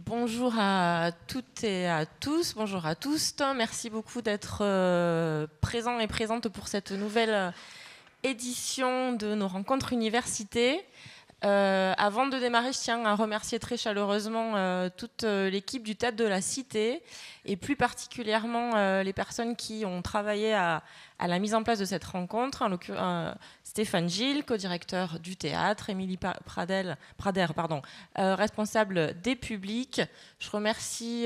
Bonjour à toutes et à tous, bonjour à tous. Merci beaucoup d'être présents et présentes pour cette nouvelle édition de nos rencontres universités. Avant de démarrer, je tiens à remercier très chaleureusement toute l'équipe du Théâtre de la Cité et plus particulièrement les personnes qui ont travaillé à la mise en place de cette rencontre, en l'occurrence Stéphane Gilles, co-directeur du théâtre, Émilie Prader, responsable des publics. Je remercie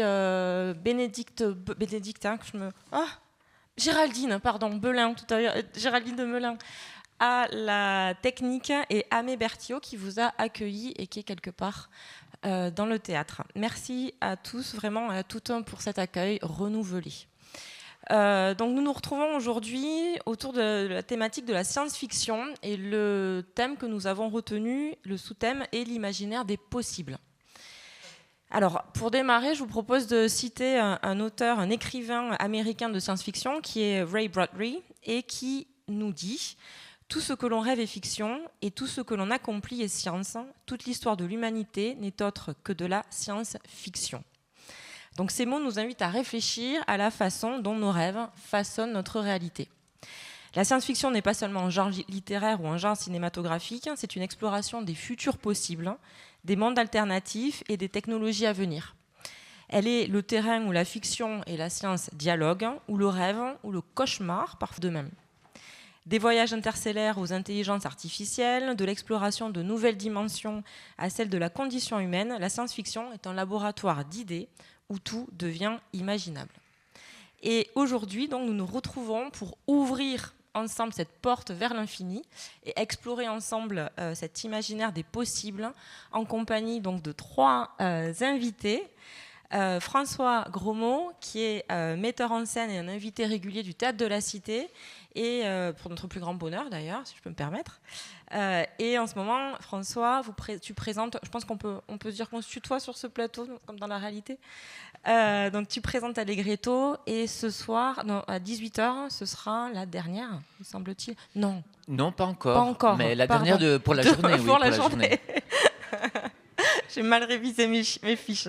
Géraldine Belin, tout à l'heure, Géraldine de Melun, à la technique, et Amé Berthiaud qui vous a accueilli et qui est quelque part dans le théâtre. Merci à tous, vraiment à tout un pour cet accueil renouvelé. Donc nous nous retrouvons aujourd'hui autour de la thématique de la science-fiction et le thème que nous avons retenu, le sous-thème est l'imaginaire des possibles. Alors, pour démarrer, je vous propose de citer un auteur, un écrivain américain de science-fiction qui est Ray Bradbury et qui nous dit « Tout ce que l'on rêve est fiction et tout ce que l'on accomplit est science. Toute l'histoire de l'humanité n'est autre que de la science-fiction. » Donc ces mots nous invitent à réfléchir à la façon dont nos rêves façonnent notre réalité. La science-fiction n'est pas seulement un genre littéraire ou un genre cinématographique, c'est une exploration des futurs possibles, des mondes alternatifs et des technologies à venir. Elle est le terrain où la fiction et la science dialoguent, où le rêve, où le cauchemar parfois de même. Des voyages interstellaires aux intelligences artificielles, de l'exploration de nouvelles dimensions à celle de la condition humaine, la science-fiction est un laboratoire d'idées où tout devient imaginable. Et aujourd'hui, donc, nous nous retrouvons pour ouvrir ensemble cette porte vers l'infini et explorer ensemble cet imaginaire des possibles en compagnie donc, de trois invités. François Grosmont, qui est metteur en scène et un invité régulier du Théâtre de la Cité, et pour notre plus grand bonheur d'ailleurs, si je peux me permettre. Et en ce moment, François, tu présentes, je pense qu'on peut se dire qu'on se tutoie sur ce plateau, comme dans la réalité. Donc tu présentes Allegretto, et ce soir, non, à 18h, ce sera la dernière, me semble-t-il. Non. Non, pas encore. Pas encore. Mais la dernière pour la journée. Pour la journée. J'ai mal révisé mes fiches.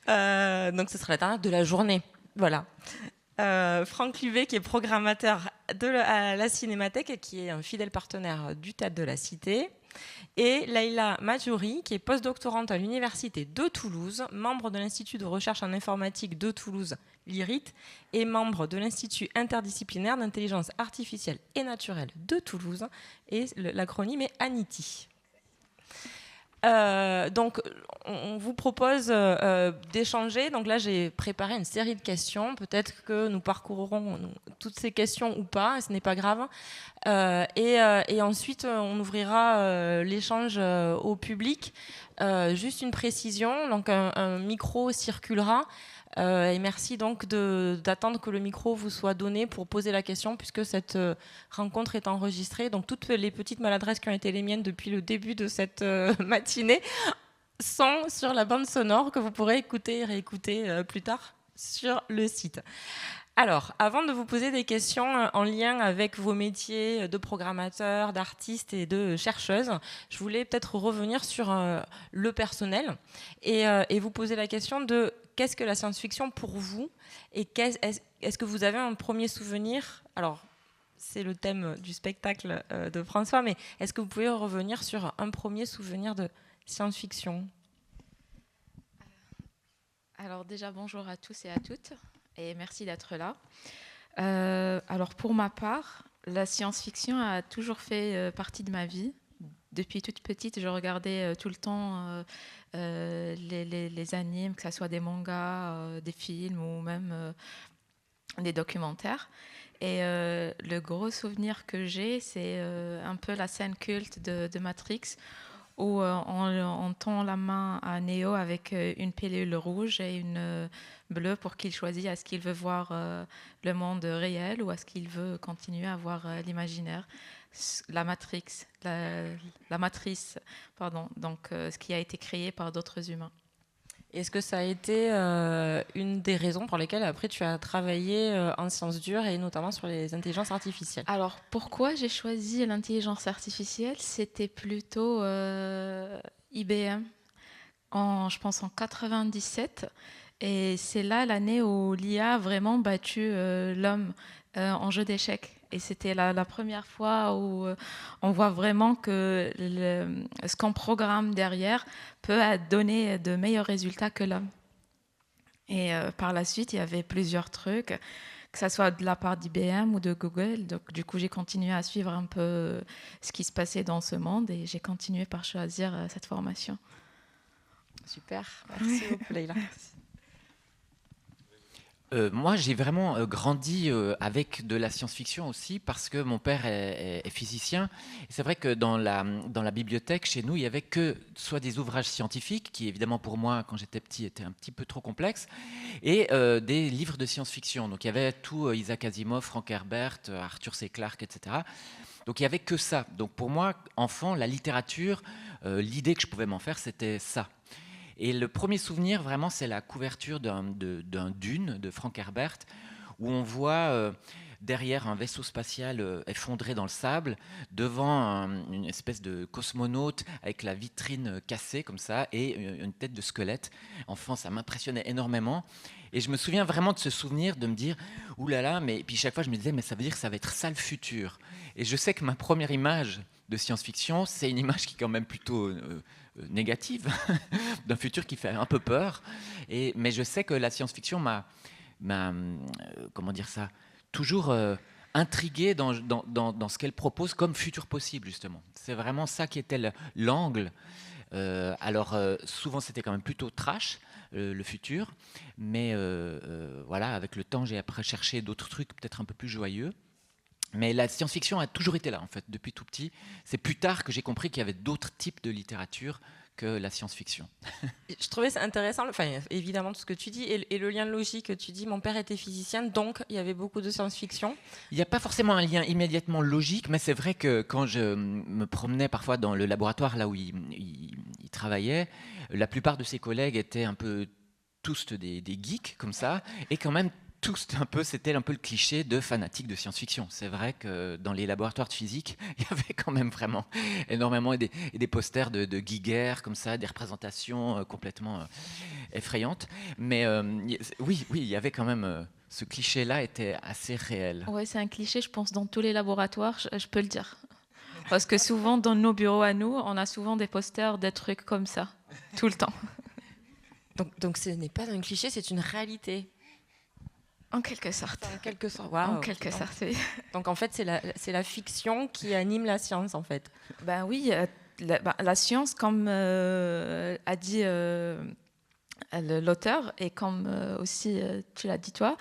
Donc ce sera la dernière de la journée. Voilà. Franck Luvet, qui est programmateur à la Cinémathèque et qui est un fidèle partenaire du Théâtre de la Cité. Et Leïla Madjouri, qui est postdoctorante à l'Université de Toulouse, membre de l'Institut de recherche en informatique de Toulouse, l'IRIT, et membre de l'Institut interdisciplinaire d'intelligence artificielle et naturelle de Toulouse, et l'acronyme est ANITI. Donc, on vous propose d'échanger. Donc là, j'ai préparé une série de questions. Peut-être que nous parcourrons toutes ces questions ou pas, ce n'est pas grave. Et ensuite, on ouvrira l'échange au public. Juste une précision, donc un micro circulera. Et merci donc d'attendre que le micro vous soit donné pour poser la question, puisque cette rencontre est enregistrée. Donc toutes les petites maladresses qui ont été les miennes depuis le début de cette matinée sont sur la bande sonore que vous pourrez écouter et réécouter plus tard sur le site. Alors, avant de vous poser des questions en lien avec vos métiers de programmateur, d'artiste et de chercheuse, je voulais peut-être revenir sur le personnel et vous poser la question de qu'est-ce que la science-fiction pour vous, et est-ce que vous avez un premier souvenir? Alors, c'est le thème du spectacle de François, mais est-ce que vous pouvez revenir sur un premier souvenir de science-fiction? Alors déjà, bonjour à tous et à toutes. Et merci d'être là. Alors pour ma part, la science-fiction a toujours fait partie de ma vie. Depuis toute petite, je regardais tout le temps les animes, que ce soit des mangas, des films ou même des documentaires. Et le gros souvenir que j'ai, c'est un peu la scène culte de Matrix, où on tend la main à Neo avec une pilule rouge et une bleue pour qu'il choisisse est-ce qu'il veut voir le monde réel ou est-ce qu'il veut continuer à voir l'imaginaire. La matrice, donc ce qui a été créé par d'autres humains. Est-ce que ça a été une des raisons pour lesquelles après tu as travaillé en sciences dures et notamment sur les intelligences artificielles? Alors pourquoi j'ai choisi l'intelligence artificielle? C'était plutôt IBM. je pense en 97. Et c'est là l'année où l'IA a vraiment battu l'homme en jeu d'échecs. Et c'était la première fois où on voit vraiment que ce qu'on programme derrière peut donner de meilleurs résultats que l'homme. Et par la suite, il y avait plusieurs trucs, que ce soit de la part d'IBM ou de Google. Donc, du coup, j'ai continué à suivre un peu ce qui se passait dans ce monde et j'ai continué par choisir cette formation. Super, merci beaucoup Leïla. Moi, j'ai vraiment grandi avec de la science-fiction aussi parce que mon père est physicien. Et c'est vrai que dans la bibliothèque, chez nous, il n'y avait que soit des ouvrages scientifiques, qui évidemment pour moi, quand j'étais petit, étaient un petit peu trop complexes, et des livres de science-fiction. Donc il y avait tout Isaac Asimov, Frank Herbert, Arthur C. Clarke, etc. Donc il n'y avait que ça. Donc pour moi, enfant, la littérature, l'idée que je pouvais m'en faire, c'était ça. Et le premier souvenir, vraiment, c'est la couverture d'un Dune de Frank Herbert, où on voit derrière un vaisseau spatial effondré dans le sable, devant une espèce de cosmonaute avec la vitrine cassée comme ça et une tête de squelette. Enfin, ça m'impressionnait énormément. Et je me souviens vraiment de ce souvenir de me dire « Ouh là là », mais puis chaque fois je me disais « Mais ça veut dire que ça va être ça le futur ». Et je sais que ma première image de science-fiction, c'est une image qui est quand même plutôt négative, d'un futur qui fait un peu peur. Mais je sais que la science-fiction m'a comment dire ça, toujours intrigué dans ce qu'elle propose comme futur possible, justement. C'est vraiment ça qui était l'angle. Alors, souvent, c'était quand même plutôt trash, le futur. Mais voilà, avec le temps, j'ai après cherché d'autres trucs peut-être un peu plus joyeux. Mais la science-fiction a toujours été là, en fait, depuis tout petit. C'est plus tard que j'ai compris qu'il y avait d'autres types de littérature que la science-fiction. Je trouvais ça intéressant, enfin, évidemment, tout ce que tu dis, et le lien logique que tu dis, mon père était physicien, donc il y avait beaucoup de science-fiction. Il n'y a pas forcément un lien immédiatement logique, mais c'est vrai que quand je me promenais parfois dans le laboratoire là où il travaillait, la plupart de ses collègues étaient un peu tous des geeks, comme ça, et quand même c'était un peu le cliché de fanatique de science-fiction. C'est vrai que dans les laboratoires de physique, il y avait quand même vraiment énormément des posters de Giger, comme ça, des représentations complètement effrayantes. Mais oui, il y avait quand même ce cliché-là était assez réel. Oui, c'est un cliché, je pense, dans tous les laboratoires, je peux le dire. Parce que souvent, dans nos bureaux à nous, on a souvent des posters, des trucs comme ça, tout le temps. Donc ce n'est pas un cliché, c'est une réalité. En quelque sorte. En quelque sorte, wow. En quelque sorte, oui. Donc en fait, c'est la fiction qui anime la science, en fait. Ben oui, la science, comme a dit l'auteur, et comme aussi tu l'as dit toi,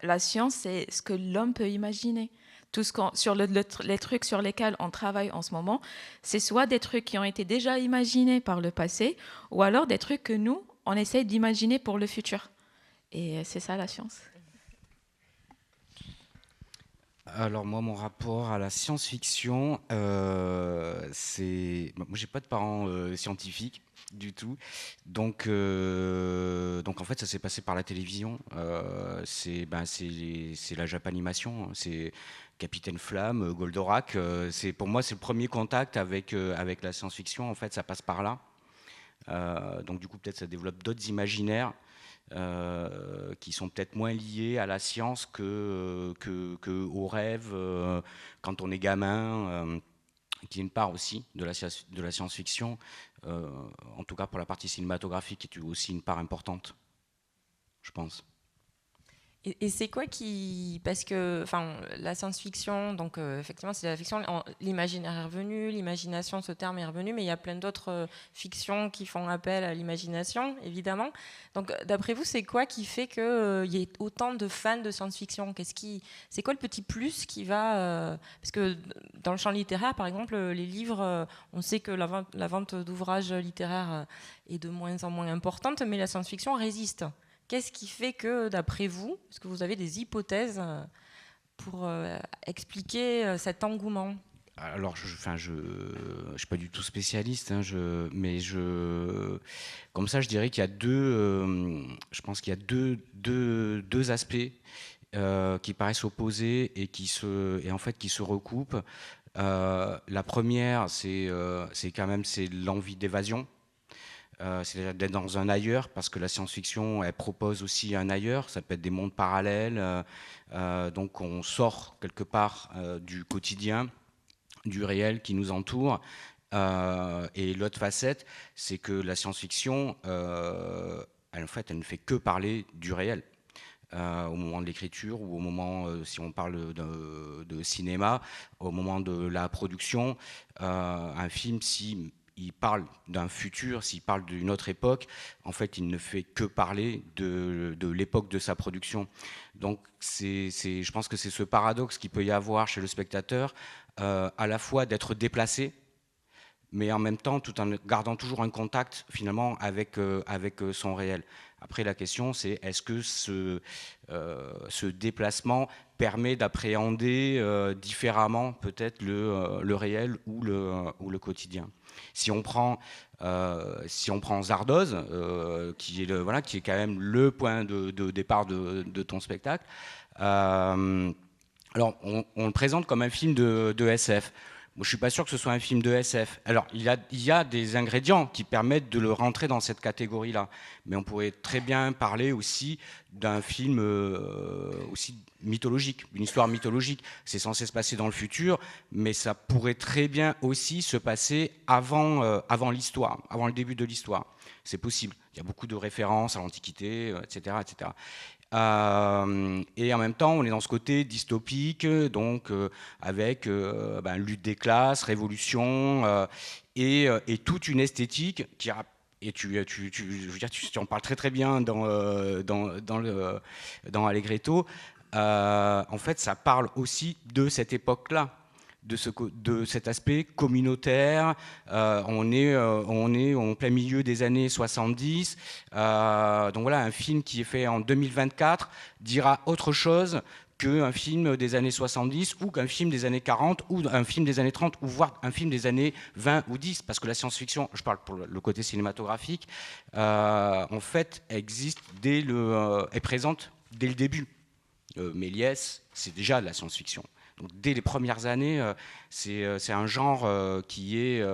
la science, c'est ce que l'homme peut imaginer. Tout sur les trucs sur lesquels on travaille en ce moment, c'est soit des trucs qui ont été déjà imaginés par le passé, ou alors des trucs que nous, on essaye d'imaginer pour le futur. Et c'est ça la science. Alors moi, mon rapport à la science-fiction, c'est... Moi, j'ai pas de parents scientifiques du tout, donc en fait, ça s'est passé par la télévision. C'est la Japanimation, c'est Capitaine Flamme, Goldorak. Pour moi, c'est le premier contact avec la science-fiction. En fait, ça passe par là. Donc du coup, peut-être ça développe d'autres imaginaires. Qui sont peut-être moins liés à la science que aux rêves quand on est gamin, qui est une part aussi de la science-fiction, en tout cas pour la partie cinématographique, qui est aussi une part importante, je pense. Et c'est quoi qui... Parce que la science-fiction, donc effectivement c'est la fiction, l'imaginaire est revenu, l'imagination, ce terme est revenu, mais il y a plein d'autres fictions qui font appel à l'imagination, évidemment. Donc d'après vous, c'est quoi qui fait qu'il y ait autant de fans de science-fiction ? C'est quoi le petit plus qui va... Parce que dans le champ littéraire, par exemple, les livres, on sait que la vente d'ouvrages littéraires est de moins en moins importante, mais la science-fiction résiste. Qu'est-ce qui fait que, d'après vous, est-ce que vous avez des hypothèses pour expliquer cet engouement ? Alors, je suis pas du tout spécialiste, hein, mais comme ça, je dirais qu'il y a je pense qu'il y a deux aspects qui paraissent opposés et en fait qui se recoupent. La première, c'est l'envie d'évasion. c'est-à-dire d'être dans un ailleurs, parce que la science-fiction, elle propose aussi un ailleurs, ça peut être des mondes parallèles, donc on sort quelque part du quotidien, du réel qui nous entoure. Et l'autre facette, c'est que la science-fiction, en fait, elle ne fait que parler du réel. Au moment de l'écriture ou au moment, si on parle de cinéma, au moment de la production, un film, s'il parle d'un futur, s'il parle d'une autre époque, en fait, il ne fait que parler de l'époque de sa production. Donc, je pense que c'est ce paradoxe qu'il peut y avoir chez le spectateur, à la fois d'être déplacé, mais en même temps, tout en gardant toujours un contact finalement avec son réel. Après, la question, c'est est-ce que ce déplacement permet d'appréhender différemment peut-être le réel ou le quotidien. Si on prend Zardoz, qui est quand même le point de départ de ton spectacle, alors on le présente comme un film de SF. Moi, je suis pas sûr que ce soit un film de SF. Alors, il y a des ingrédients qui permettent de le rentrer dans cette catégorie-là. Mais on pourrait très bien parler aussi d'un film aussi mythologique, une histoire mythologique. C'est censé se passer dans le futur, mais ça pourrait très bien aussi se passer avant l'histoire, avant le début de l'histoire. C'est possible. Il y a beaucoup de références à l'Antiquité, etc., etc. Et en même temps, on est dans ce côté dystopique, donc avec lutte des classes, révolution, et toute une esthétique qui a. Et je veux dire, tu en parles très très bien dans Allegretto. En fait, ça parle aussi de cette époque-là, de cet aspect communautaire. On est en plein milieu des années 70. Donc voilà, un film qui est fait en 2024 dira autre chose qu'un film des années 70 ou qu'un film des années 40 ou un film des années 30 ou voire un film des années 20 ou 10, parce que la science-fiction, je parle pour le côté cinématographique, en fait existe est présente dès le début. Méliès, c'est déjà de la science-fiction. Donc, dès les premières années, c'est un genre qui est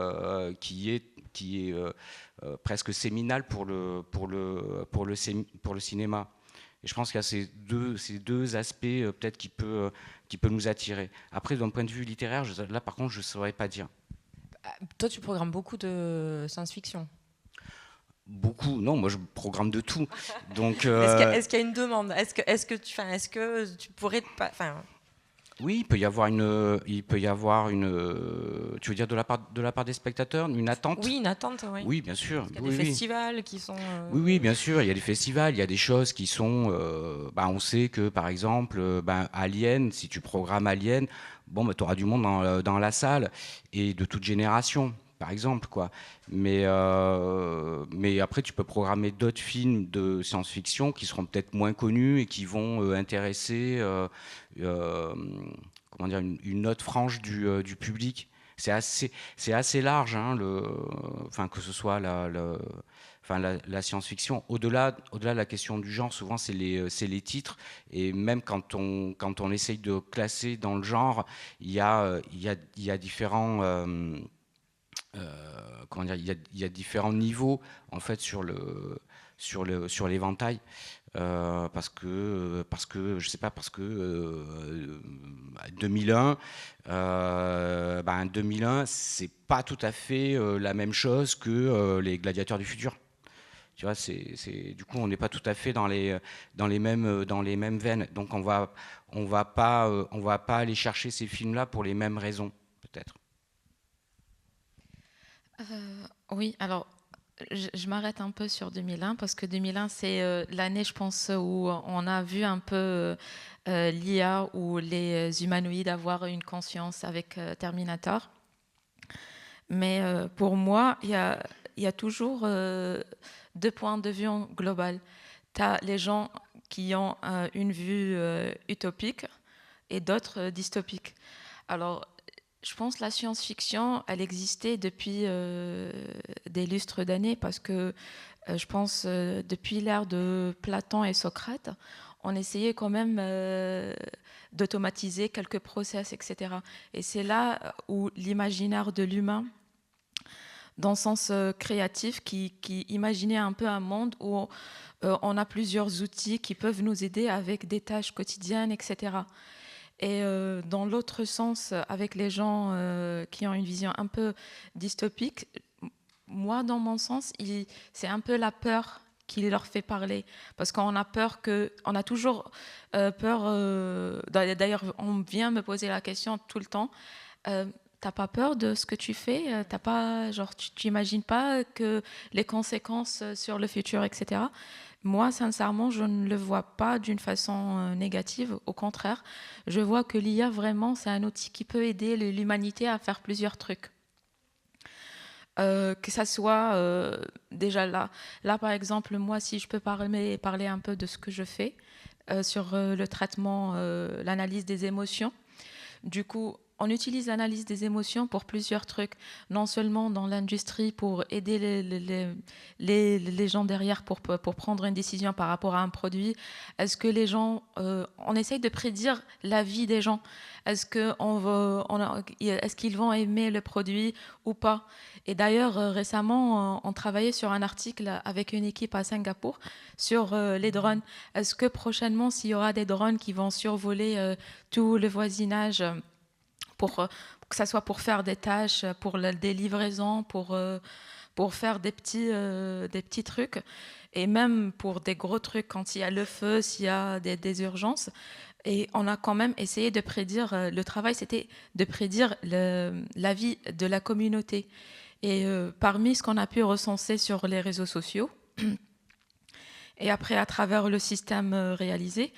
presque séminal pour le cinéma. Et je pense qu'il y a ces deux aspects peut-être qui peut nous attirer. Après, d'un point de vue littéraire, là par contre, je ne saurais pas dire. Toi, tu programmes beaucoup de science-fiction. Beaucoup, non, moi je programme de tout. Donc, est-ce qu'il y a une demande? Est-ce que tu pourrais oui, il peut y avoir une, tu veux dire de la part des spectateurs, une attente? Oui, une attente, oui. Oui, bien sûr. Il y a des festivals qui sont. Oui, bien sûr. Il y a des festivals, il y a des choses qui sont. On sait que par exemple, Alien, si tu programmes Alien, tu auras du monde dans la salle et de toute génération, par exemple, quoi. Mais après, tu peux programmer d'autres films de science-fiction qui seront peut-être moins connus et qui vont intéresser une autre frange du public. C'est assez large, hein, que ce soit la science-fiction. Au-delà de la question du genre, souvent c'est les titres. Et même quand on essaye de classer dans le genre, il y a différents il y a différents niveaux en fait sur l'éventail. Parce que 2001 c'est pas tout à fait la même chose que les Gladiateurs du futur. Tu vois, du coup on n'est pas tout à fait dans les mêmes veines. Donc on va pas aller chercher ces films-là pour les mêmes raisons peut-être. Oui, alors je m'arrête un peu sur 2001 parce que 2001 c'est l'année, je pense, où on a vu un peu l'IA ou les humanoïdes avoir une conscience avec Terminator. Mais pour moi, il y a toujours deux points de vue global. Tu as les gens qui ont une vue utopique et d'autres dystopiques. Alors, je pense que la science-fiction, elle existait depuis des lustres d'années parce que je pense depuis l'ère de Platon et Socrate, on essayait quand même d'automatiser quelques process, etc. Et c'est là où l'imaginaire de l'humain dans le sens créatif, qui imaginait un peu un monde où on a plusieurs outils qui peuvent nous aider avec des tâches quotidiennes, etc. Et dans l'autre sens, avec les gens qui ont une vision un peu dystopique, moi, dans mon sens, c'est un peu la peur qui leur fait parler. Parce qu'on a peur on a toujours peur. D'ailleurs, on vient me poser la question tout le temps. T'as pas peur de ce que tu fais? T'as pas, genre, tu n'imagines pas que les conséquences sur le futur, etc. Moi, sincèrement, je ne le vois pas d'une façon négative. Au contraire, je vois que l'IA, vraiment, c'est un outil qui peut aider l'humanité à faire plusieurs trucs. Que ça soit déjà là, par exemple, moi, si je peux parler un peu de ce que je fais sur le traitement, l'analyse des émotions. Du coup, on utilise l'analyse des émotions pour plusieurs trucs, non seulement dans l'industrie pour aider les gens derrière pour prendre une décision par rapport à un produit. Est-ce que les gens, on essaye de prédire la vie des gens. Est-ce qu'ils vont aimer le produit ou pas? Et d'ailleurs, récemment, on travaillait sur un article avec une équipe à Singapour sur les drones. Est-ce que prochainement, s'il y aura des drones qui vont survoler tout le voisinage, que ça soit pour faire des tâches, pour des livraisons, pour faire des petits trucs, et même pour des gros trucs quand il y a le feu, s'il y a des urgences. Et on a quand même essayé de prédire, le travail c'était de prédire la vie de la communauté. Et parmi ce qu'on a pu recenser sur les réseaux sociaux, et après à travers le système réalisé,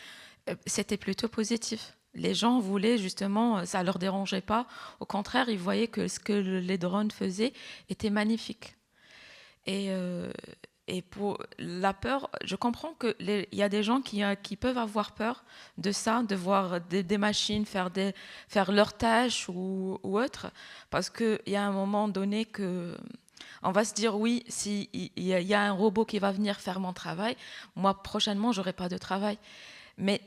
c'était plutôt positif. Les gens voulaient justement, ça ne leur dérangeait pas. Au contraire, ils voyaient que ce que les drones faisaient était magnifique. Et pour la peur, je comprends qu'il y a des gens qui peuvent avoir peur de ça, de voir des machines faire leurs tâches ou autre, parce qu'il y a un moment donné que on va se dire oui, s'il y a un robot qui va venir faire mon travail, moi prochainement, j'aurai pas de travail. Mais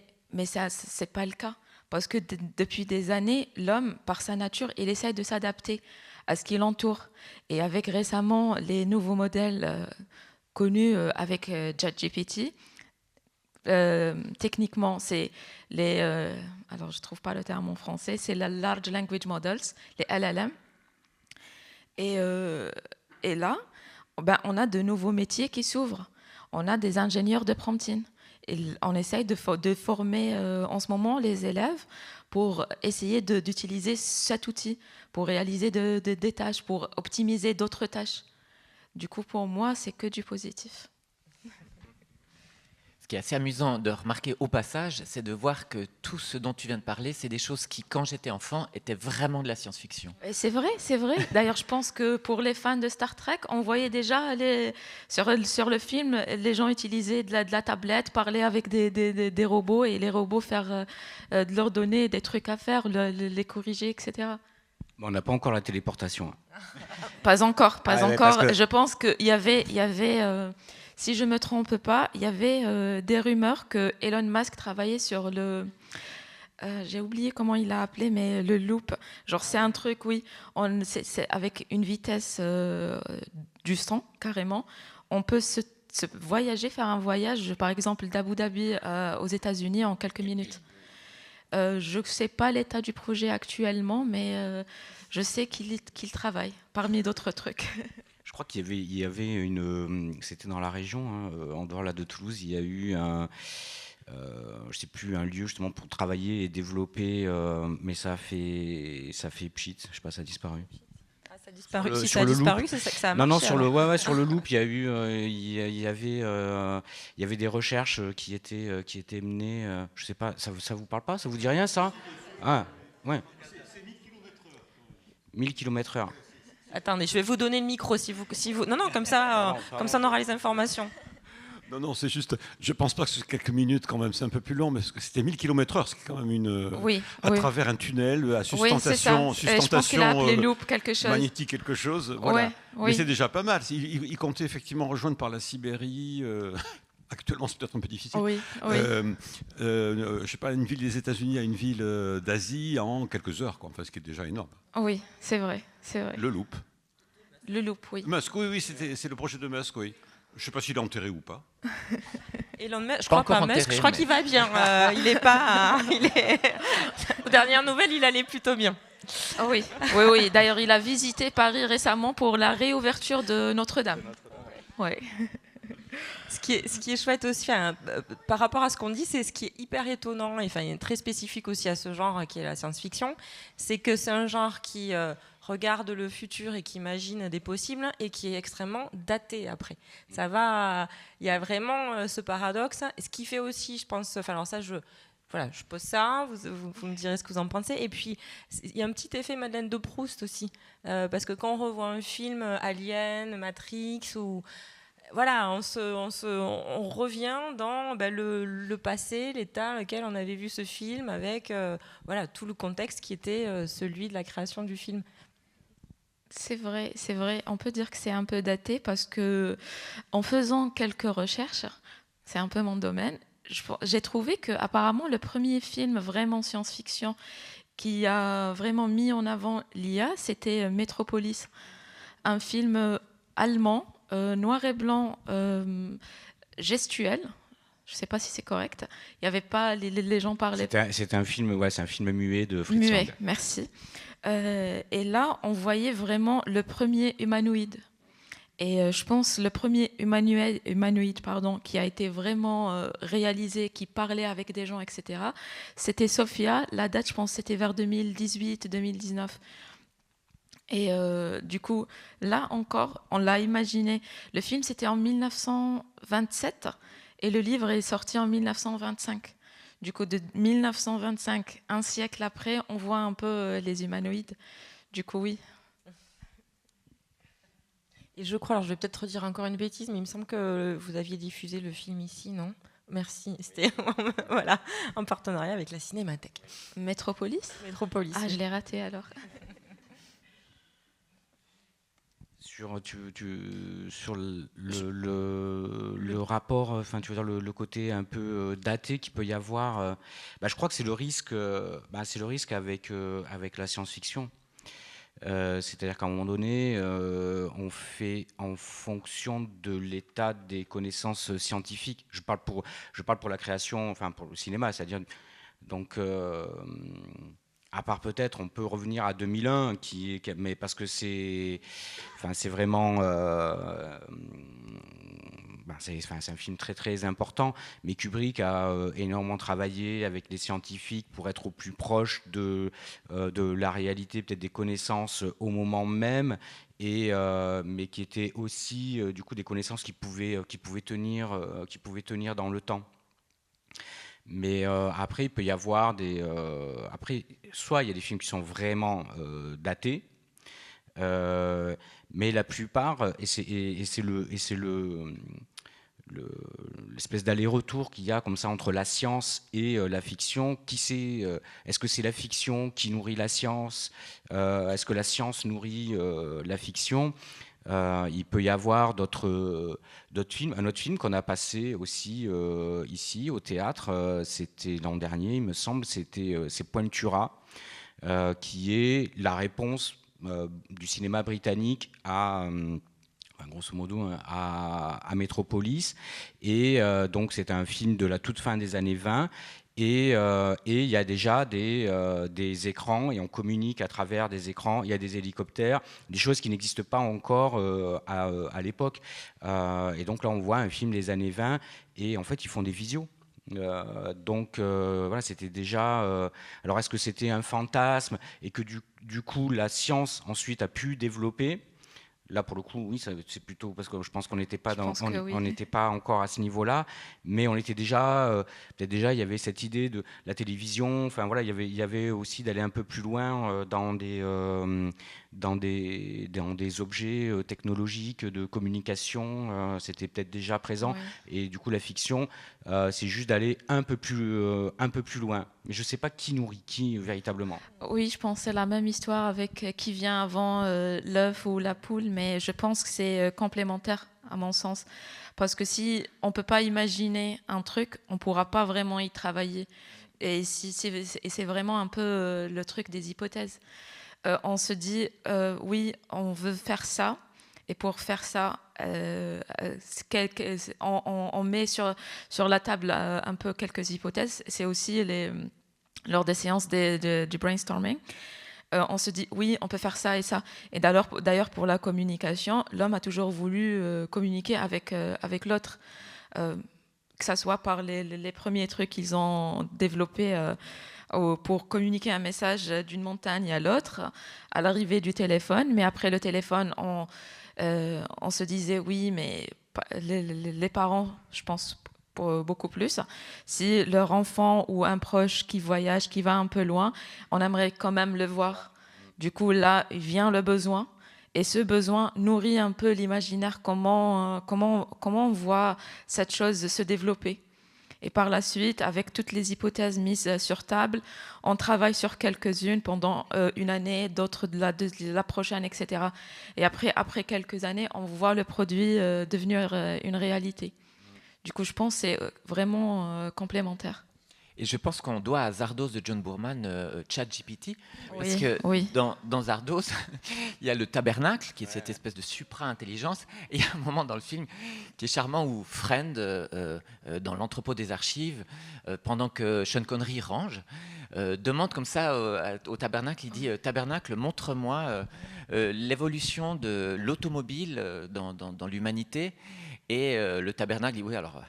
ça, c'est pas le cas. Parce que depuis des années, l'homme, par sa nature, il essaie de s'adapter à ce qui l'entoure. Et avec récemment les nouveaux modèles connus avec ChatGPT, techniquement, c'est les... alors, je ne trouve pas le terme en français, c'est les Large Language Models, les LLM. Et là, on a de nouveaux métiers qui s'ouvrent. On a des ingénieurs de prompting. Et on essaye de former en ce moment les élèves pour essayer d'utiliser cet outil, pour réaliser des tâches, pour optimiser d'autres tâches. Du coup, pour moi, c'est que du positif. Ce qui est assez amusant de remarquer au passage, c'est de voir que tout ce dont tu viens de parler, c'est des choses qui, quand j'étais enfant, étaient vraiment de la science-fiction. C'est vrai, c'est vrai. D'ailleurs, je pense que pour les fans de Star Trek, on voyait déjà sur le film, les gens utilisaient de la tablette, parler avec des robots et les robots leur donner des trucs à faire, les corriger, etc. On n'a pas encore la téléportation. Pas encore. Que... Je pense qu'il y avait si je ne me trompe pas, il y avait des rumeurs que Elon Musk travaillait sur le... j'ai oublié comment il l'a appelé, mais le loop. Genre, c'est un truc, oui, c'est avec une vitesse du son, carrément. On peut se voyager, faire un voyage, par exemple, d'Abu Dhabi aux États-Unis en quelques minutes. Je ne sais pas l'état du projet actuellement, mais je sais qu'il travaille, parmi d'autres trucs. Je crois qu'il y avait une... C'était dans la région, en dehors là de Toulouse, il y a eu je sais plus, un lieu justement pour travailler et développer, mais ça a fait pchit, je sais pas, ça a disparu. Ah, ça a disparu. Si ça a disparu, c'est ça que ça a marché. Non, sur le loop, il y a eu, il y avait des recherches qui étaient menées. Je sais pas, ça vous parle pas, ça vous dit rien ça? Ah, ouais. C'est 1000 km/h. Attendez, je vais vous donner le micro si vous... Non, comme ça on aura les informations. Non, c'est juste... Je pense pas que c'est quelques minutes quand même, c'est un peu plus long, mais c'était 1000 km/h, c'est quand même à travers un tunnel, à sustentation, je pense qu'il a appelé loop quelque chose. Magnétique quelque chose, voilà. Oui. Mais c'est déjà pas mal. Il comptait effectivement rejoindre par la Sibérie... Actuellement, c'est peut-être un peu difficile. Oui. Je sais pas, une ville des États-Unis à une ville d'Asie en quelques heures, quoi. Enfin, ce qui est déjà énorme. Oui, c'est vrai. Le loop. Le Loop, oui. Musk, oui, c'est le projet de Musk, oui. Je ne sais pas s'il est enterré ou pas. Elon Musk, je crois pas Musk, je crois qu'il va bien. Il est pas. Aux dernières nouvelles, il allait plutôt bien. Oh oui, oui, oui. D'ailleurs, il a visité Paris récemment pour la réouverture de Notre-Dame. Ouais. Ce qui est chouette aussi, par rapport à ce qu'on dit, c'est ce qui est hyper étonnant et très spécifique aussi à ce genre qui est la science-fiction, c'est que c'est un genre qui regarde le futur et qui imagine des possibles et qui est extrêmement daté après. Il y a vraiment ce paradoxe. Ce qui fait aussi, je pense, alors ça, je pose ça, vous me direz ce que vous en pensez. Et puis, il y a un petit effet Madeleine de Proust aussi, parce que quand on revoit un film Alien, Matrix ou voilà, on revient dans le passé, l'état dans lequel on avait vu ce film, avec tout le contexte qui était celui de la création du film. C'est vrai. On peut dire que c'est un peu daté parce que, en faisant quelques recherches, c'est un peu mon domaine, j'ai trouvé qu'apparemment le premier film vraiment science-fiction qui a vraiment mis en avant l'IA, c'était Metropolis, un film allemand. Noir et blanc, gestuel. Je ne sais pas si c'est correct. Il y avait pas les gens parlaient. C'est un film muet de Fritz Lang. Muet, merci. Et là, on voyait vraiment le premier humanoïde. Et je pense le premier humanoïde, qui a été vraiment réalisé, qui parlait avec des gens, etc. C'était Sophia. La date, je pense, c'était vers 2018-2019. Et du coup, là encore, on l'a imaginé. Le film, c'était en 1927 et le livre est sorti en 1925. Du coup, de 1925, un siècle après, on voit un peu les humanoïdes. Du coup, oui. Et je crois, alors je vais peut-être redire encore une bêtise, mais il me semble que vous aviez diffusé le film ici, non ? Merci, c'était en partenariat avec la Cinémathèque. Métropolis ? Métropolis. Ah, oui. Je l'ai raté alors. Sur le rapport, enfin tu veux dire le côté un peu daté qu'il peut y avoir, je crois que c'est le risque, avec la science-fiction. C'est-à-dire qu'à un moment donné, on fait en fonction de l'état des connaissances scientifiques. Je parle pour la création, enfin pour le cinéma, c'est-à-dire donc. À part peut-être, on peut revenir à 2001, mais parce que c'est vraiment, c'est un film très très important. Mais Kubrick a énormément travaillé avec les scientifiques pour être au plus proche de la réalité, peut-être des connaissances au moment même, mais qui étaient aussi du coup des connaissances qui pouvaient tenir dans le temps. Mais après, il peut y avoir soit il y a des films qui sont vraiment datés, mais la plupart, et c'est l'espèce d'aller-retour qu'il y a comme ça entre la science et la fiction. Est-ce que c'est la fiction qui nourrit la science ? Est-ce que la science nourrit la fiction ? Il peut y avoir d'autres films. Un autre film qu'on a passé aussi ici au théâtre, c'était l'an dernier, il me semble, c'est Pointura, qui est la réponse du cinéma britannique grosso modo à Metropolis. Et donc c'est un film de la toute fin des années 20. Et il y a déjà des écrans, et on communique à travers des écrans. Il y a des hélicoptères, des choses qui n'existent pas encore à l'époque. Et donc là, on voit un film des années 20, et en fait, ils font des visios. Donc voilà, c'était déjà. Alors, est-ce que c'était un fantasme et que du coup, la science ensuite a pu développer? Là, pour le coup, oui, c'est plutôt parce que je pense qu'on n'était pas on n'était pas encore à ce niveau-là, mais on était déjà peut-être déjà il y avait cette idée de la télévision. Enfin voilà, il y avait aussi d'aller un peu plus loin dans des objets technologiques de communication. C'était peut-être déjà présent, et du coup la fiction, c'est juste d'aller un peu plus loin. Mais je ne sais pas qui nourrit qui véritablement. Oui, je pense que c'est la même histoire avec qui vient avant l'œuf ou la poule, mais je pense que c'est complémentaire à mon sens. Parce que si on ne peut pas imaginer un truc, on ne pourra pas vraiment y travailler. Et c'est vraiment un peu le truc des hypothèses. On se dit, oui, on veut faire ça, Et pour faire ça, on met sur la table un peu quelques hypothèses. C'est aussi lors des séances du brainstorming. On se dit, oui, on peut faire ça et ça. Et d'ailleurs, pour la communication, l'homme a toujours voulu communiquer avec l'autre. Que ça soit par les premiers trucs qu'ils ont développés pour communiquer un message d'une montagne à l'autre, à l'arrivée du téléphone. Mais après le téléphone, on se disait, oui, mais les parents, je pense, beaucoup plus. Si leur enfant ou un proche qui voyage, qui va un peu loin, on aimerait quand même le voir. Du coup, là, vient le besoin. Et ce besoin nourrit un peu l'imaginaire, comment on voit cette chose se développer. Et par la suite, avec toutes les hypothèses mises sur table, on travaille sur quelques-unes pendant une année, d'autres de la prochaine, etc. Et après quelques années, on voit le produit devenir une réalité. Du coup, je pense que c'est vraiment complémentaire. Et je pense qu'on doit à Zardos de John Boorman ChatGPT, parce que dans Zardos, il y a le tabernacle, qui est cette espèce de supra-intelligence, et il y a un moment dans le film qui est charmant où Friend, dans l'entrepôt des archives, pendant que Sean Connery range, demande comme ça au tabernacle, il dit « Tabernacle, montre-moi l'évolution de l'automobile dans l'humanité ». Et le tabernacle dit oui, alors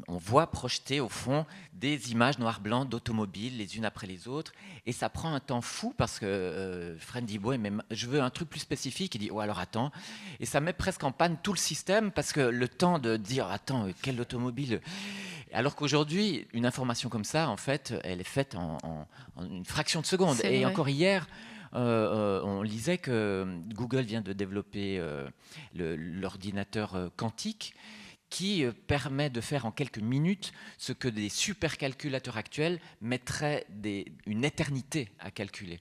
on voit projeter au fond des images noir-blanc d'automobiles les unes après les autres, et ça prend un temps fou parce que Friend dit ouais, mais je veux un truc plus spécifique. Il dit ouais, alors attends, et ça met presque en panne tout le système parce que le temps de dire attends, quelle automobile, alors qu'aujourd'hui une information comme ça en fait elle est faite en une fraction de seconde. Et encore hier on lisait que Google vient de développer l'ordinateur quantique qui permet de faire en quelques minutes ce que des supercalculateurs actuels mettraient une éternité à calculer.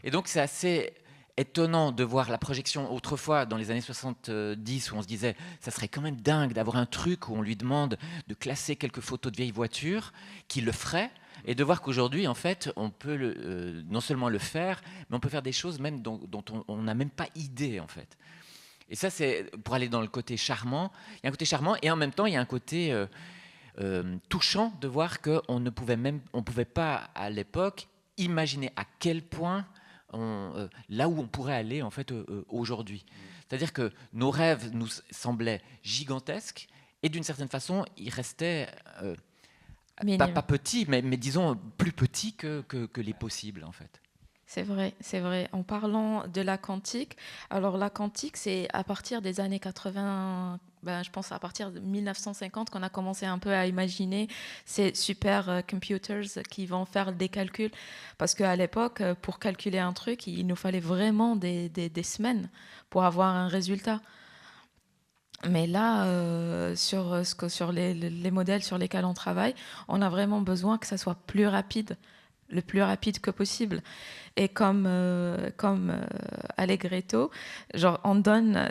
Et donc c'est assez étonnant de voir la projection autrefois dans les années 70 où on se disait ça serait quand même dingue d'avoir un truc où on lui demande de classer quelques photos de vieilles voitures, qu'il le ferait. Et de voir qu'aujourd'hui, en fait, on peut non seulement le faire, mais on peut faire des choses même dont on n'a même pas idée, en fait. Et ça, c'est pour aller dans le côté charmant. Il y a un côté charmant et en même temps, il y a un côté touchant de voir qu'on ne pouvait pas, à l'époque, imaginer à quel point, là où on pourrait aller, en fait, aujourd'hui. C'est-à-dire que nos rêves nous semblaient gigantesques et d'une certaine façon, ils restaient... Pas petit, mais disons plus petit que les possibles, en fait. C'est vrai, c'est vrai. En parlant de la quantique, alors la quantique, c'est à partir des années 80, je pense à partir de 1950 qu'on a commencé un peu à imaginer ces super computers qui vont faire des calculs. Parce qu'à l'époque, pour calculer un truc, il nous fallait vraiment des semaines pour avoir un résultat. Mais là, sur les modèles sur lesquels on travaille, on a vraiment besoin que ça soit plus rapide, le plus rapide que possible. Et comme Allegretto, genre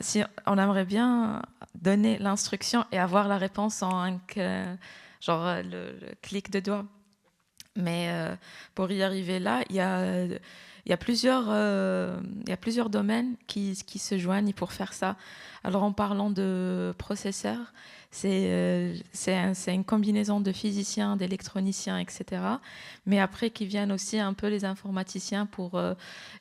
si on aimerait bien donner l'instruction et avoir la réponse en le clic de doigt. Mais pour y arriver là, il y a plusieurs domaines qui se joignent pour faire ça. Alors en parlant de processeurs, c'est une combinaison de physiciens, d'électroniciens, etc. Mais après qui viennent aussi un peu les informaticiens pour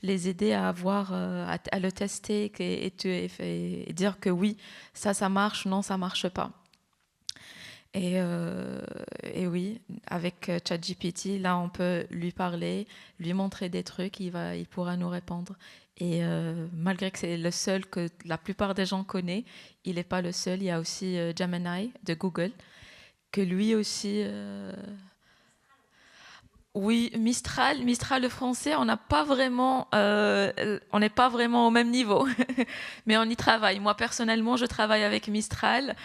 les aider à à le tester et dire que oui, ça marche, non, ça marche pas. Et oui, avec ChatGPT, là, on peut lui parler, lui montrer des trucs, il pourra nous répondre. Et malgré que c'est le seul que la plupart des gens connaissent, il n'est pas le seul. Il y a aussi Gemini de Google, que lui aussi... Oui, Mistral le français, on n'est pas vraiment au même niveau, mais on y travaille. Moi, personnellement, je travaille avec Mistral,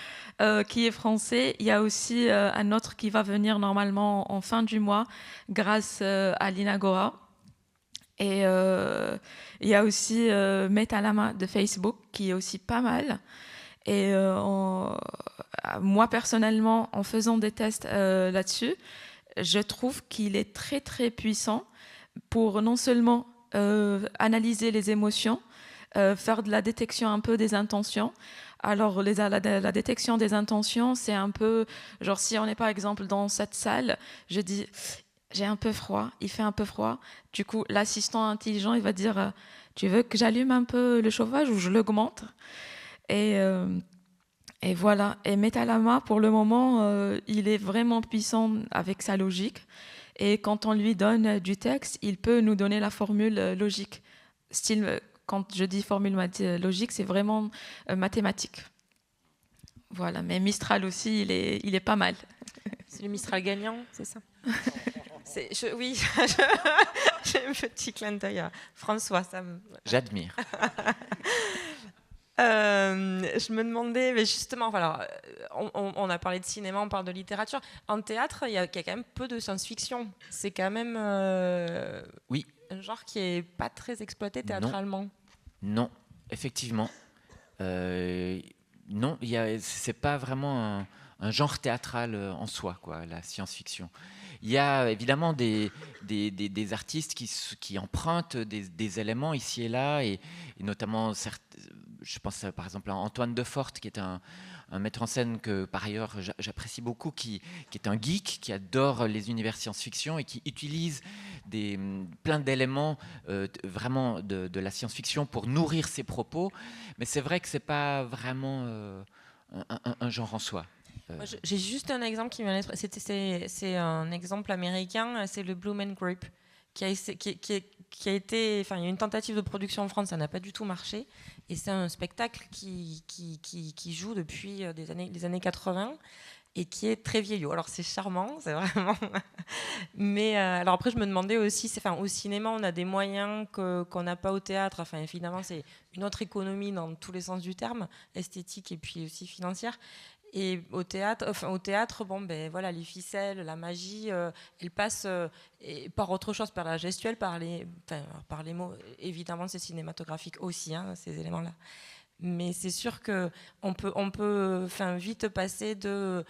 qui est français. Il y a aussi un autre qui va venir normalement en fin du mois, grâce à l'Inagora. Et il y a aussi Metalama de Facebook, qui est aussi pas mal. Et moi, personnellement, en faisant des tests là-dessus, je trouve qu'il est très, très puissant pour non seulement analyser les émotions, faire de la détection un peu des intentions. Alors, la détection des intentions, c'est un peu, genre si on est par exemple dans cette salle, je dis, j'ai un peu froid, il fait un peu froid. Du coup, l'assistant intelligent, il va dire, tu veux que j'allume un peu le chauffage ou je l'augmente ? Et voilà. Et Metalama, pour le moment, il est vraiment puissant avec sa logique. Et quand on lui donne du texte, il peut nous donner la formule logique. Style, quand je dis formule logique, c'est vraiment mathématique. Voilà. Mais Mistral aussi, il est pas mal. C'est le Mistral gagnant, c'est ça? Oui, j'ai un petit clin d'œil à François. J'admire. Je me demandais, mais justement, alors, on a parlé de cinéma, on parle de littérature. En théâtre, il y a quand même peu de science-fiction. C'est quand même oui. Un genre qui n'est pas très exploité théâtralement. Non, effectivement. Non, c'est pas vraiment un genre théâtral en soi, quoi, la science-fiction. Il y a évidemment des artistes qui empruntent des éléments ici et là, et notamment, je pense par exemple à Antoine Deforte, qui est un metteur en scène que par ailleurs j'apprécie beaucoup, qui est un geek, qui adore les univers science-fiction et qui utilise plein d'éléments vraiment de la science-fiction pour nourrir ses propos. Mais c'est vrai que c'est pas vraiment un genre en soi. J'ai juste un exemple qui vient d'être. C'est un exemple américain, c'est le Blue Man Group, qui a été. Enfin, il y a une tentative de production en France, ça n'a pas du tout marché. Et c'est un spectacle qui joue depuis les années 80 et qui est très vieillot. Alors c'est charmant, c'est vraiment. Mais alors après, je me demandais aussi, au cinéma, on a des moyens qu'on n'a pas au théâtre. Enfin, évidemment, c'est une autre économie dans tous les sens du terme, esthétique et puis aussi financière. Et au théâtre, bon, ben voilà, les ficelles, la magie, elles passent par autre chose, par la gestuelle, par les mots. Évidemment, c'est cinématographique aussi, hein, ces éléments-là. Mais c'est sûr qu'on peut vite passer de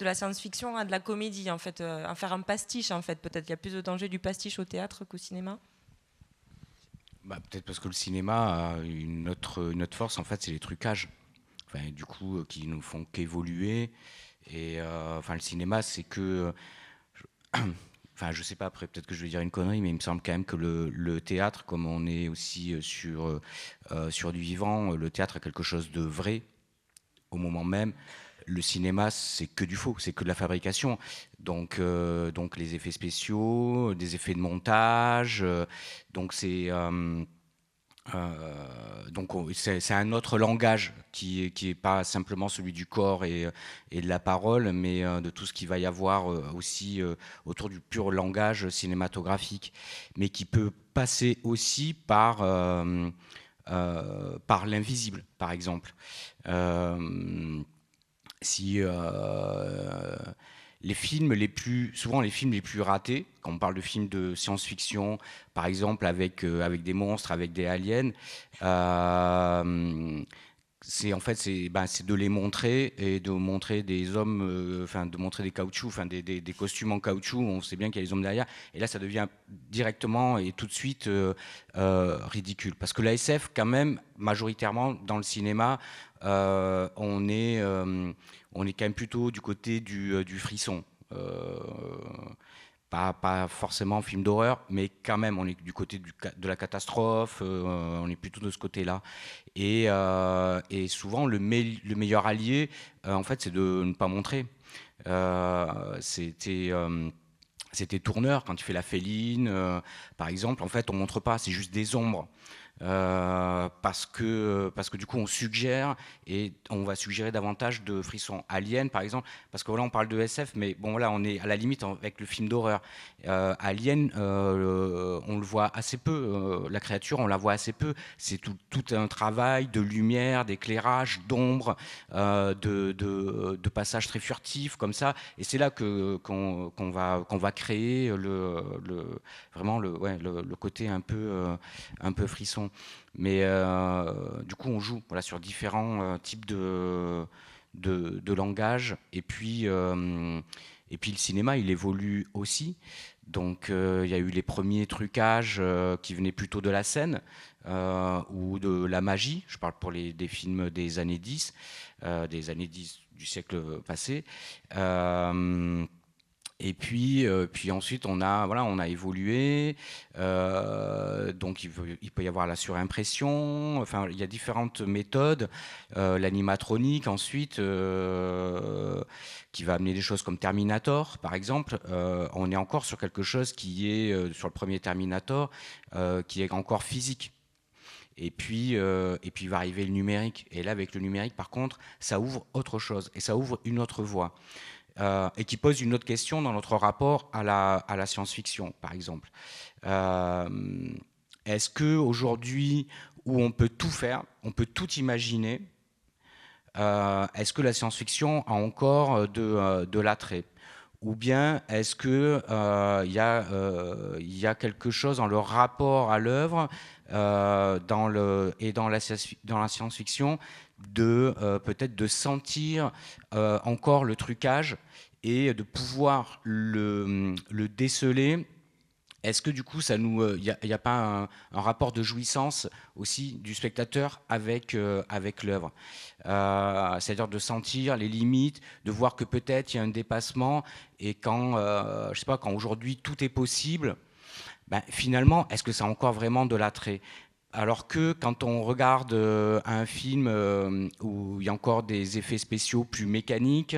la science-fiction à de la comédie, en fait, à faire un pastiche, en fait. Peut-être qu'il y a plus de danger du pastiche au théâtre qu'au cinéma. Peut-être parce que le cinéma a une autre force, en fait, c'est les trucages. Enfin, du coup, qui nous font qu'évoluer. Et le cinéma, c'est que... je sais pas, après, peut-être que je vais dire une connerie, mais il me semble quand même que le théâtre, comme on est aussi sur du vivant, le théâtre est quelque chose de vrai au moment même. Le cinéma, c'est que du faux, c'est que de la fabrication. Donc les effets spéciaux, des effets de montage, donc c'est un autre langage qui est pas simplement celui du corps et de la parole, mais de tout ce qu'il va y avoir aussi autour du pur langage cinématographique, mais qui peut passer aussi par l'invisible, par exemple. Les films les plus ratés, quand on parle de films de science-fiction, par exemple avec des monstres, avec des aliens, c'est de les montrer et de montrer des hommes, de montrer des caoutchoucs, des costumes en caoutchouc, on sait bien qu'il y a les hommes derrière, et là ça devient directement et tout de suite ridicule. Parce que la SF, quand même, majoritairement dans le cinéma, on est quand même plutôt du côté du frisson. Pas forcément film d'horreur, mais quand même, on est du côté de la catastrophe, on est plutôt de ce côté-là. Et souvent, le meilleur allié, en fait, c'est de ne pas montrer. C'était Tourneur, quand il fait La Féline, par exemple, en fait, on ne montre pas, c'est juste des ombres. Parce que du coup on suggère et on va suggérer davantage de frissons. Alien par exemple, parce que là on parle de SF, mais bon là on est à la limite avec le film d'horreur. Alien, on le voit assez peu, la créature on la voit assez peu, c'est tout un travail de lumière, d'éclairage, d'ombre, de passages très furtifs comme ça, et c'est là qu'on va créer vraiment le côté un peu frisson. Mais du coup, on joue sur différents types de langage. Et puis le cinéma, il évolue aussi. Donc il y a eu les premiers trucages qui venaient plutôt de la scène ou de la magie. Je parle pour des films des années 10, du siècle passé. Et puis ensuite, on a évolué. Donc, il peut y avoir la surimpression. Enfin, il y a différentes méthodes. L'animatronique, ensuite, qui va amener des choses comme Terminator, par exemple. On est encore sur quelque chose qui est, sur le premier Terminator, qui est encore physique. Et puis va arriver le numérique. Et là, avec le numérique, par contre, ça ouvre autre chose. Et ça ouvre une autre voie. Et qui pose une autre question dans notre rapport à la science-fiction, par exemple. Est-ce qu'aujourd'hui, où on peut tout faire, on peut tout imaginer, est-ce que la science-fiction a encore de l'attrait ? Ou bien est-ce qu'il y a quelque chose dans le rapport à l'œuvre dans la science-fiction peut-être de sentir encore le trucage et de pouvoir le déceler. Est-ce que du coup, il n'y a pas un rapport de jouissance aussi du spectateur avec l'œuvre, c'est-à-dire de sentir les limites, de voir que peut-être il y a un dépassement et quand aujourd'hui tout est possible, finalement, est-ce que ça a encore vraiment de l'attrait ? Alors que quand on regarde un film où il y a encore des effets spéciaux plus mécaniques,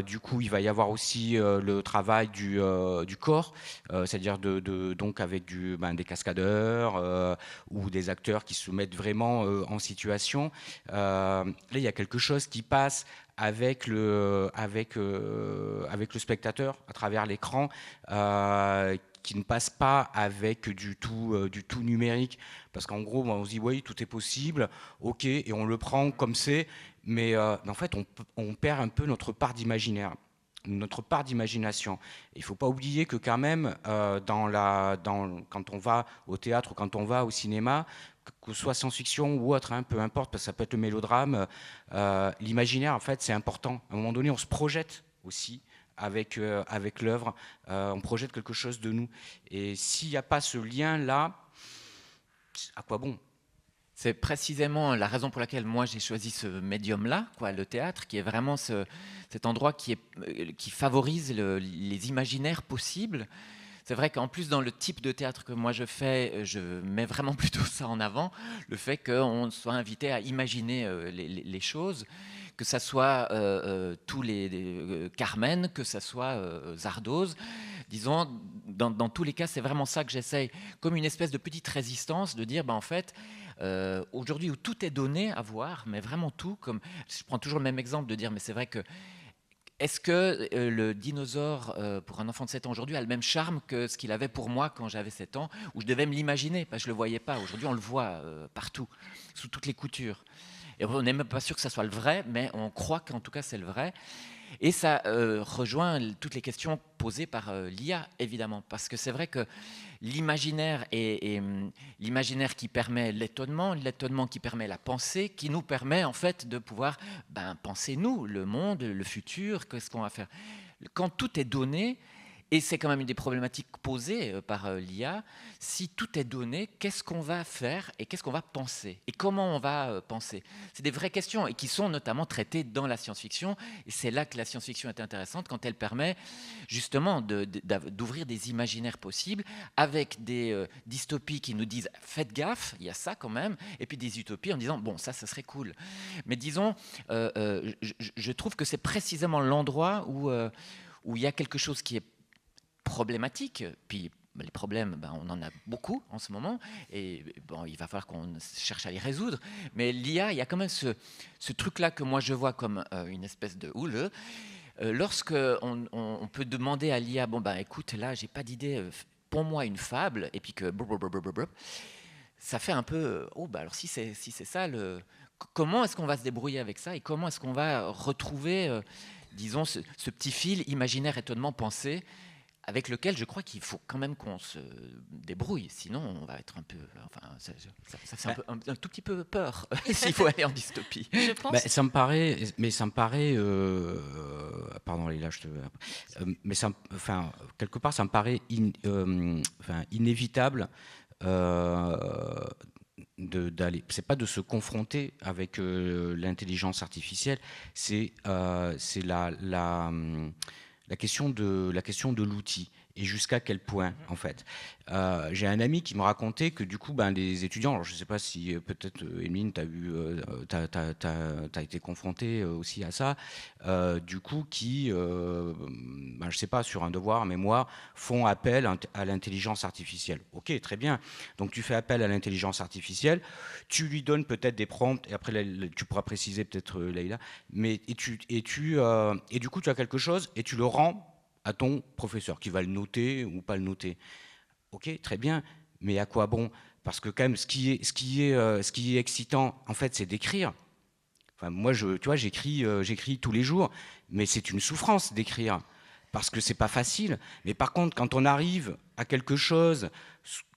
du coup il va y avoir aussi le travail du corps, c'est-à-dire donc avec des cascadeurs ou des acteurs qui se mettent vraiment en situation. Là il y a quelque chose qui passe avec le spectateur à travers l'écran, qui ne passe pas avec du tout numérique, parce qu'en gros on se dit oui, tout est possible, ok, et on le prend comme c'est, mais en fait on perd un peu notre part d'imaginaire, notre part d'imagination. Il ne faut pas oublier que quand même quand on va au théâtre ou quand on va au cinéma, que ce soit science-fiction ou autre, peu importe, parce que ça peut être le mélodrame, l'imaginaire en fait c'est important. À un moment donné on se projette aussi avec l'œuvre, on projette quelque chose de nous. Et s'il n'y a pas ce lien-là, à quoi bon ? C'est précisément la raison pour laquelle moi j'ai choisi ce médium-là, le théâtre, qui est vraiment cet endroit qui favorise les imaginaires possibles. C'est vrai qu'en plus, dans le type de théâtre que moi je fais, je mets vraiment plutôt ça en avant, le fait qu'on soit invité à imaginer les choses, que ça soit tous les Carmen, que ça soit Zardoz. Disons, dans tous les cas, c'est vraiment ça que j'essaye, comme une espèce de petite résistance, de dire, en fait, aujourd'hui où tout est donné à voir, mais vraiment tout, comme je prends toujours le même exemple, de dire, mais c'est vrai que est-ce que le dinosaure, pour un enfant de 7 ans aujourd'hui, a le même charme que ce qu'il avait pour moi quand j'avais 7 ans, où je devais me l'imaginer, parce que je ne le voyais pas. Aujourd'hui, on le voit partout, sous toutes les coutures. Et on n'est même pas sûr que ça soit le vrai, mais on croit qu'en tout cas, c'est le vrai. Et ça rejoint toutes les questions posées par l'IA, évidemment, parce que c'est vrai que l'imaginaire est l'imaginaire qui permet l'étonnement qui permet la pensée, qui nous permet en fait de pouvoir penser nous, le monde, le futur, qu'est-ce qu'on va faire. Quand tout est donné, et c'est quand même une des problématiques posées par l'IA, si tout est donné, qu'est-ce qu'on va faire et qu'est-ce qu'on va penser ? Et comment on va penser ? C'est des vraies questions et qui sont notamment traitées dans la science-fiction. Et c'est là que la science-fiction est intéressante, quand elle permet justement d'ouvrir des imaginaires possibles avec des dystopies qui nous disent « faites gaffe, il y a ça quand même », et puis des utopies en disant « bon, ça serait cool ». Mais disons, je trouve que c'est précisément l'endroit où il y a quelque chose qui est problématique, puis les problèmes, on en a beaucoup en ce moment, et il va falloir qu'on cherche à les résoudre, mais l'IA, il y a quand même ce truc-là que moi je vois comme une espèce de houle. Lorsque on peut demander à l'IA, écoute, là, j'ai pas d'idée, pour moi une fable, et puis que ça fait un peu, alors si c'est ça, comment est-ce qu'on va se débrouiller avec ça, et comment est-ce qu'on va retrouver, disons, ce petit fil imaginaire, étonnement, pensée, avec lequel je crois qu'il faut quand même qu'on se débrouille, sinon on va être un peu, enfin, ça fait un tout petit peu peur s'il faut aller en dystopie. Je pense. Ça me paraît, pardon Leïla, mais quelque part ça me paraît inévitable d'aller. C'est pas de se confronter avec l'intelligence artificielle, c'est la question de l'outil et jusqu'à quel point, en fait. J'ai un ami qui me racontait que du coup, les étudiants, alors je ne sais pas si peut-être Emeline, t'as été confrontée aussi à ça, du coup, qui, je ne sais pas, sur un devoir, mémoire, font appel à l'intelligence artificielle. Ok, très bien. Donc tu fais appel à l'intelligence artificielle, tu lui donnes peut-être des prompts, et après tu pourras préciser peut-être Leïla, mais et du coup tu as quelque chose et tu le rends à ton professeur, qui va le noter ou pas le noter. Ok, très bien, mais à quoi bon? Parce que quand même, ce qui est excitant, en fait, c'est d'écrire. Enfin, moi, tu vois, j'écris tous les jours, mais c'est une souffrance d'écrire, parce que c'est pas facile. Mais par contre, quand on arrive à quelque chose,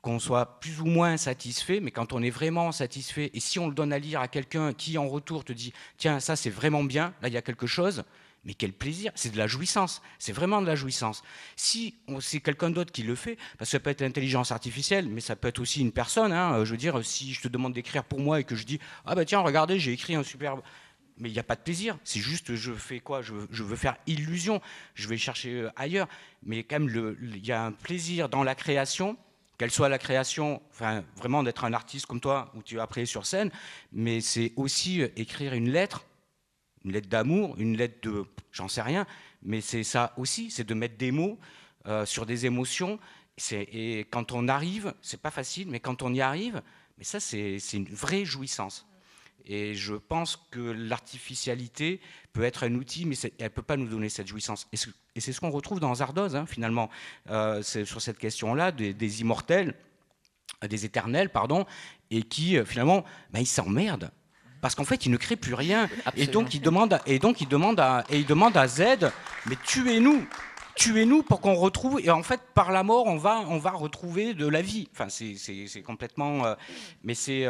qu'on soit plus ou moins satisfait, mais quand on est vraiment satisfait, et si on le donne à lire à quelqu'un qui, en retour, te dit « Tiens, ça, c'est vraiment bien, là, il y a quelque chose », mais quel plaisir, c'est de la jouissance, c'est vraiment de la jouissance. Si c'est quelqu'un d'autre qui le fait, parce que ça peut être l'intelligence artificielle, mais ça peut être aussi une personne, hein, je veux dire, si je te demande d'écrire pour moi et que je dis « Ah bah tiens, regardez, j'ai écrit un superbe... » Mais il n'y a pas de plaisir, c'est juste, je fais quoi, je veux faire illusion, je vais chercher ailleurs. Mais quand même, il y a un plaisir dans la création, qu'elle soit la création, enfin, vraiment d'être un artiste comme toi, où tu as appris sur scène, mais c'est aussi écrire une lettre d'amour, une lettre de... j'en sais rien, mais c'est ça aussi, c'est de mettre des mots sur des émotions. Et quand on arrive, c'est pas facile, mais quand on y arrive, mais ça, c'est une vraie jouissance. Et je pense que l'artificialité peut être un outil, mais elle ne peut pas nous donner cette jouissance. Et c'est ce qu'on retrouve dans Zardoz, hein, finalement, sur cette question-là, des immortels, des éternels, pardon, et qui, finalement, ils s'emmerdent. Parce qu'en fait, il ne crée plus rien. Absolument. Et donc, il demande à Z, mais tuez-nous pour qu'on retrouve. Et en fait, par la mort, on va retrouver de la vie. Enfin, c'est complètement. Mais c'est.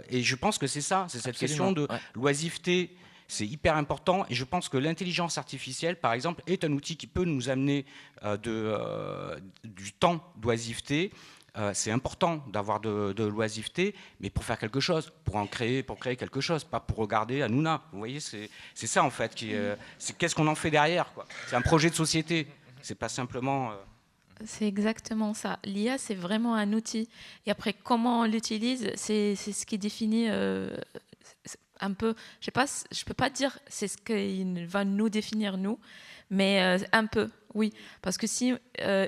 Et je pense que c'est ça, c'est cette question de l'oisiveté. C'est hyper important. Et je pense que l'intelligence artificielle, par exemple, est un outil qui peut nous amener du temps d'oisiveté. C'est important d'avoir de l'oisiveté, mais pour faire quelque chose, pour créer quelque chose, pas pour regarder Hanouna. Vous voyez, c'est ça en fait. C'est qu'est-ce qu'on en fait derrière, quoi. C'est un projet de société. C'est pas simplement. C'est exactement ça. L'IA, c'est vraiment un outil. Et après, comment on l'utilise, c'est ce qui définit un peu. Je peux pas dire c'est ce qui va nous définir nous, mais un peu. Oui, parce que si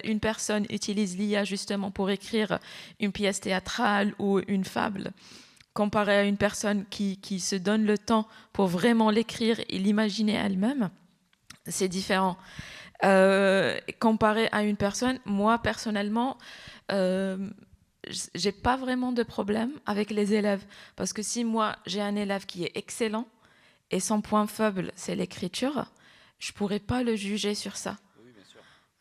une personne utilise l'IA justement pour écrire une pièce théâtrale ou une fable, comparé à une personne qui se donne le temps pour vraiment l'écrire et l'imaginer elle-même, c'est différent. Comparé à une personne, moi personnellement, j'ai pas vraiment de problème avec les élèves, parce que si moi j'ai un élève qui est excellent et son point faible c'est l'écriture, je pourrais pas le juger sur ça.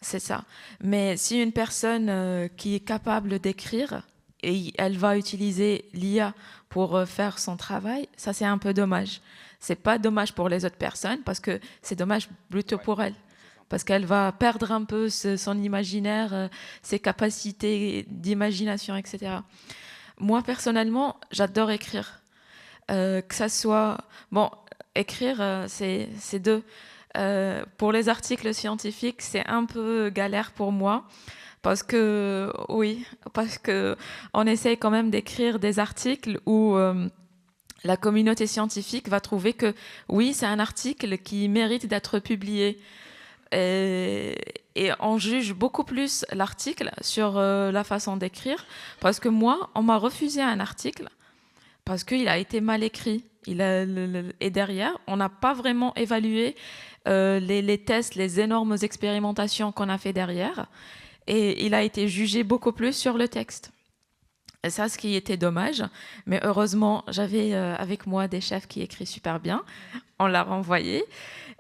C'est ça. Mais si une personne qui est capable d'écrire et elle va utiliser l'IA pour faire son travail, ça c'est un peu dommage. C'est pas dommage pour les autres personnes parce que c'est dommage plutôt pour elle. Parce qu'elle va perdre un peu son imaginaire, ses capacités d'imagination, etc. Moi personnellement, j'adore écrire. Que ça soit... Bon, écrire, c'est deux... pour les articles scientifiques, c'est un peu galère pour moi parce que on essaye quand même d'écrire des articles où la communauté scientifique va trouver que oui, c'est un article qui mérite d'être publié. Et on juge beaucoup plus l'article sur la façon d'écrire parce que moi, on m'a refusé un article parce qu'il a été mal écrit. Et derrière, on n'a pas vraiment évalué les tests, les énormes expérimentations qu'on a fait derrière, et il a été jugé beaucoup plus sur le texte. Et ça, ce qui était dommage, mais heureusement, j'avais avec moi des chefs qui écrivent super bien, on l'a renvoyé,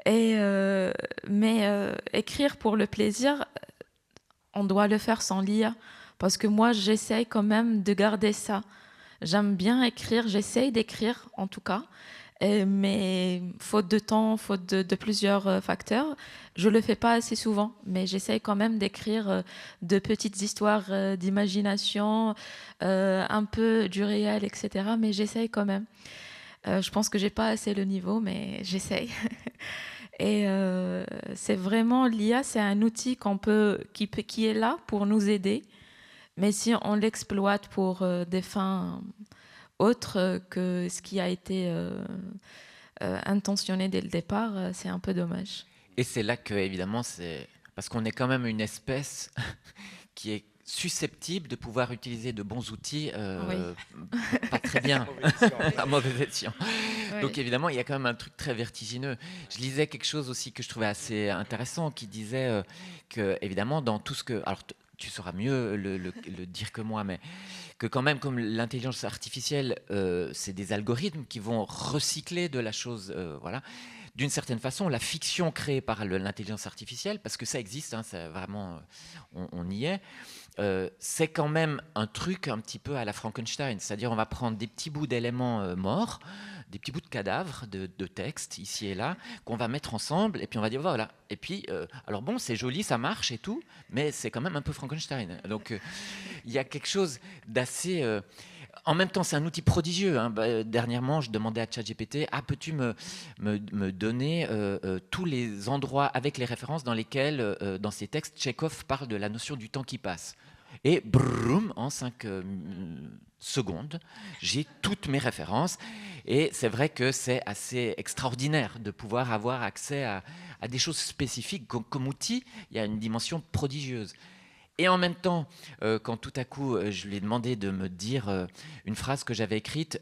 mais écrire pour le plaisir, on doit le faire sans l'IA. Parce que moi, j'essaye quand même de garder ça. J'aime bien écrire, j'essaye d'écrire en tout cas. Mais faute de temps, faute de plusieurs facteurs, je ne le fais pas assez souvent. Mais j'essaye quand même d'écrire de petites histoires d'imagination, un peu du réel, etc. Mais j'essaye quand même. Je pense que je n'ai pas assez le niveau, mais j'essaye. Et c'est vraiment l'IA, c'est un outil qui est là pour nous aider. Mais si on l'exploite pour des fins autres que ce qui a été intentionné dès le départ, c'est un peu dommage. Et c'est là que, évidemment, parce qu'on est quand même une espèce qui est susceptible de pouvoir utiliser de bons outils, pas très bien, à mauvais escient. Oui. Donc évidemment, il y a quand même un truc très vertigineux. Je lisais quelque chose aussi que je trouvais assez intéressant, qui disait que, évidemment, dans tout ce que... Alors, tu sauras mieux le dire que moi, mais que quand même, comme l'intelligence artificielle, c'est des algorithmes qui vont recycler de la chose, voilà. D'une certaine façon, la fiction créée par l'intelligence artificielle, parce que ça existe, hein, ça, vraiment, on y est, c'est quand même un truc un petit peu à la Frankenstein, c'est-à-dire on va prendre des petits bouts d'éléments morts, des petits bouts de cadavres, de textes ici et là, qu'on va mettre ensemble, et puis on va dire voilà. Et puis, alors bon, c'est joli, ça marche et tout, mais c'est quand même un peu Frankenstein. Donc, il y a quelque chose d'assez... En même temps, c'est un outil prodigieux. Hein. Dernièrement, je demandais à ChatGPT, peux-tu me donner tous les endroits avec les références dans lesquels, dans ces textes, Tchekhov parle de la notion du temps qui passe. Et broum, en 5 secondes, j'ai toutes mes références. Et c'est vrai que c'est assez extraordinaire de pouvoir avoir accès à des choses spécifiques. Comme outil, il y a une dimension prodigieuse. Et en même temps, quand tout à coup, je lui ai demandé de me dire une phrase que j'avais écrite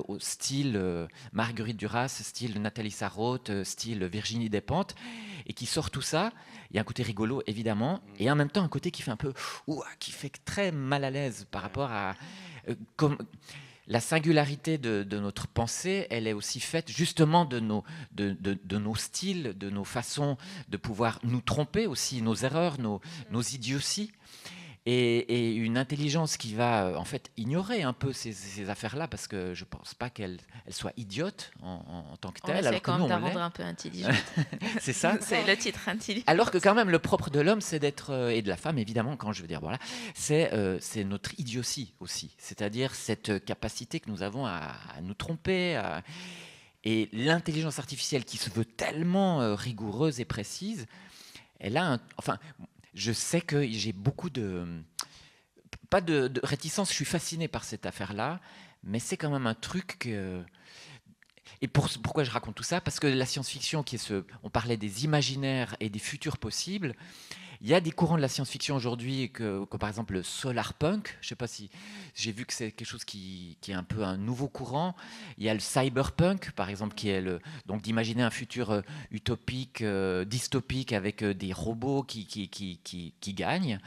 au style Marguerite Duras, style Nathalie Sarraute, style Virginie Despentes, et qui sort tout ça, il y a un côté rigolo, évidemment, et en même temps un côté qui fait un peu... qui fait très mal à l'aise par rapport à... La singularité de notre pensée, elle est aussi faite justement de nos styles, de nos façons de pouvoir nous tromper aussi, nos erreurs, nos idioties. Et une intelligence qui va en fait ignorer un peu ces affaires-là, parce que je ne pense pas qu'elle soit idiote en tant que telle. On essaie quand même de la rendre un peu intelligente. C'est ça. C'est le titre, intelligent. Alors que quand même le propre de l'homme, c'est d'être, et de la femme évidemment, quand je veux dire voilà, c'est notre idiotie aussi. C'est-à-dire cette capacité que nous avons à nous tromper. Et l'intelligence artificielle qui se veut tellement rigoureuse et précise, elle a enfin... Je sais que j'ai beaucoup pas de réticence, je suis fasciné par cette affaire-là, mais c'est quand même un truc que... Et pourquoi je raconte tout ça ? Parce que la science-fiction, on parlait des imaginaires et des futurs possibles. Il y a des courants de la science-fiction aujourd'hui, comme par exemple le solarpunk. Je ne sais pas si j'ai vu que c'est quelque chose qui est un peu un nouveau courant. Il y a le cyberpunk, par exemple, qui est donc d'imaginer un futur utopique, dystopique, avec des robots qui gagnent.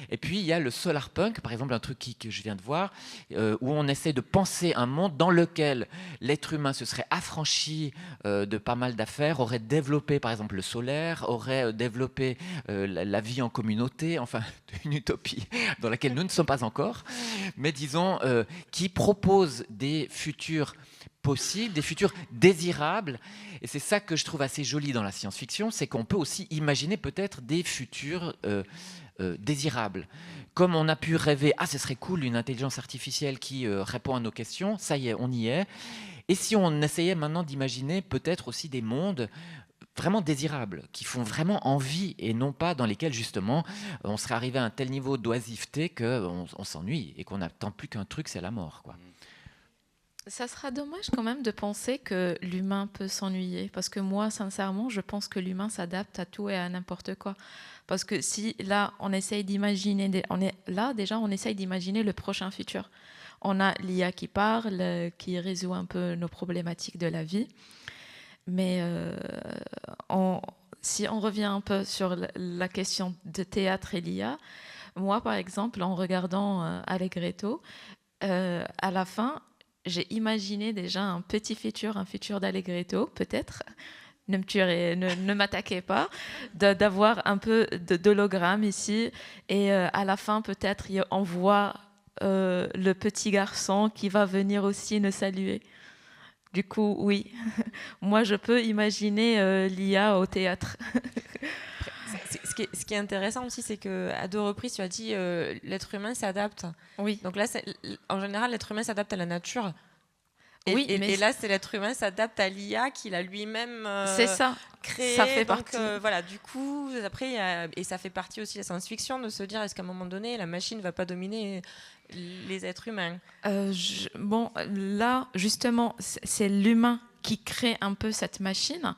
Et puis il y a le solarpunk, par exemple, un truc que je viens de voir, où on essaie de penser un monde dans lequel l'être humain se serait affranchi de pas mal d'affaires, aurait développé, par exemple, le solaire, aurait développé la vie en communauté, enfin une utopie dans laquelle nous ne sommes pas encore, mais disons qui propose des futurs possibles, des futurs désirables. Et c'est ça que je trouve assez joli dans la science-fiction, c'est qu'on peut aussi imaginer peut-être des futurs désirables. Comme on a pu rêver, ce serait cool une intelligence artificielle qui répond à nos questions, ça y est, on y est. Et si on essayait maintenant d'imaginer peut-être aussi des mondes vraiment désirables, qui font vraiment envie et non pas dans lesquels justement on serait arrivé à un tel niveau d'oisiveté qu'on s'ennuie et qu'on n'attend plus qu'un truc, c'est la mort, quoi. Ça sera dommage quand même de penser que l'humain peut s'ennuyer, parce que moi, sincèrement, je pense que l'humain s'adapte à tout et à n'importe quoi. Parce que si là, on essaye d'imaginer, on essaye d'imaginer le prochain futur. On a l'IA qui parle, qui résout un peu nos problématiques de la vie. Mais si on revient un peu sur la question de théâtre et l'IA, moi, par exemple, en regardant Allegretto, à la fin, j'ai imaginé déjà un petit futur d'Allegretto, peut-être, ne me tuerez, ne m'attaquez pas, d'avoir un peu d'hologramme ici. Et à la fin, peut-être, on voit le petit garçon qui va venir aussi nous saluer. Du coup, oui, moi, je peux imaginer l'IA au théâtre. Ce qui est intéressant aussi, c'est qu'à 2 reprises, tu as dit l'être humain s'adapte. Oui. Donc là, en général, l'être humain s'adapte à la nature. Et là, c'est l'être humain s'adapte à l'IA qu'il a lui-même créé. Ça fait partie. Voilà, du coup, après, et ça fait partie aussi de la science-fiction de se dire, est-ce qu'à un moment donné, la machine ne va pas dominer les êtres humains? Bon, là, justement, c'est l'humain qui crée un peu cette machine.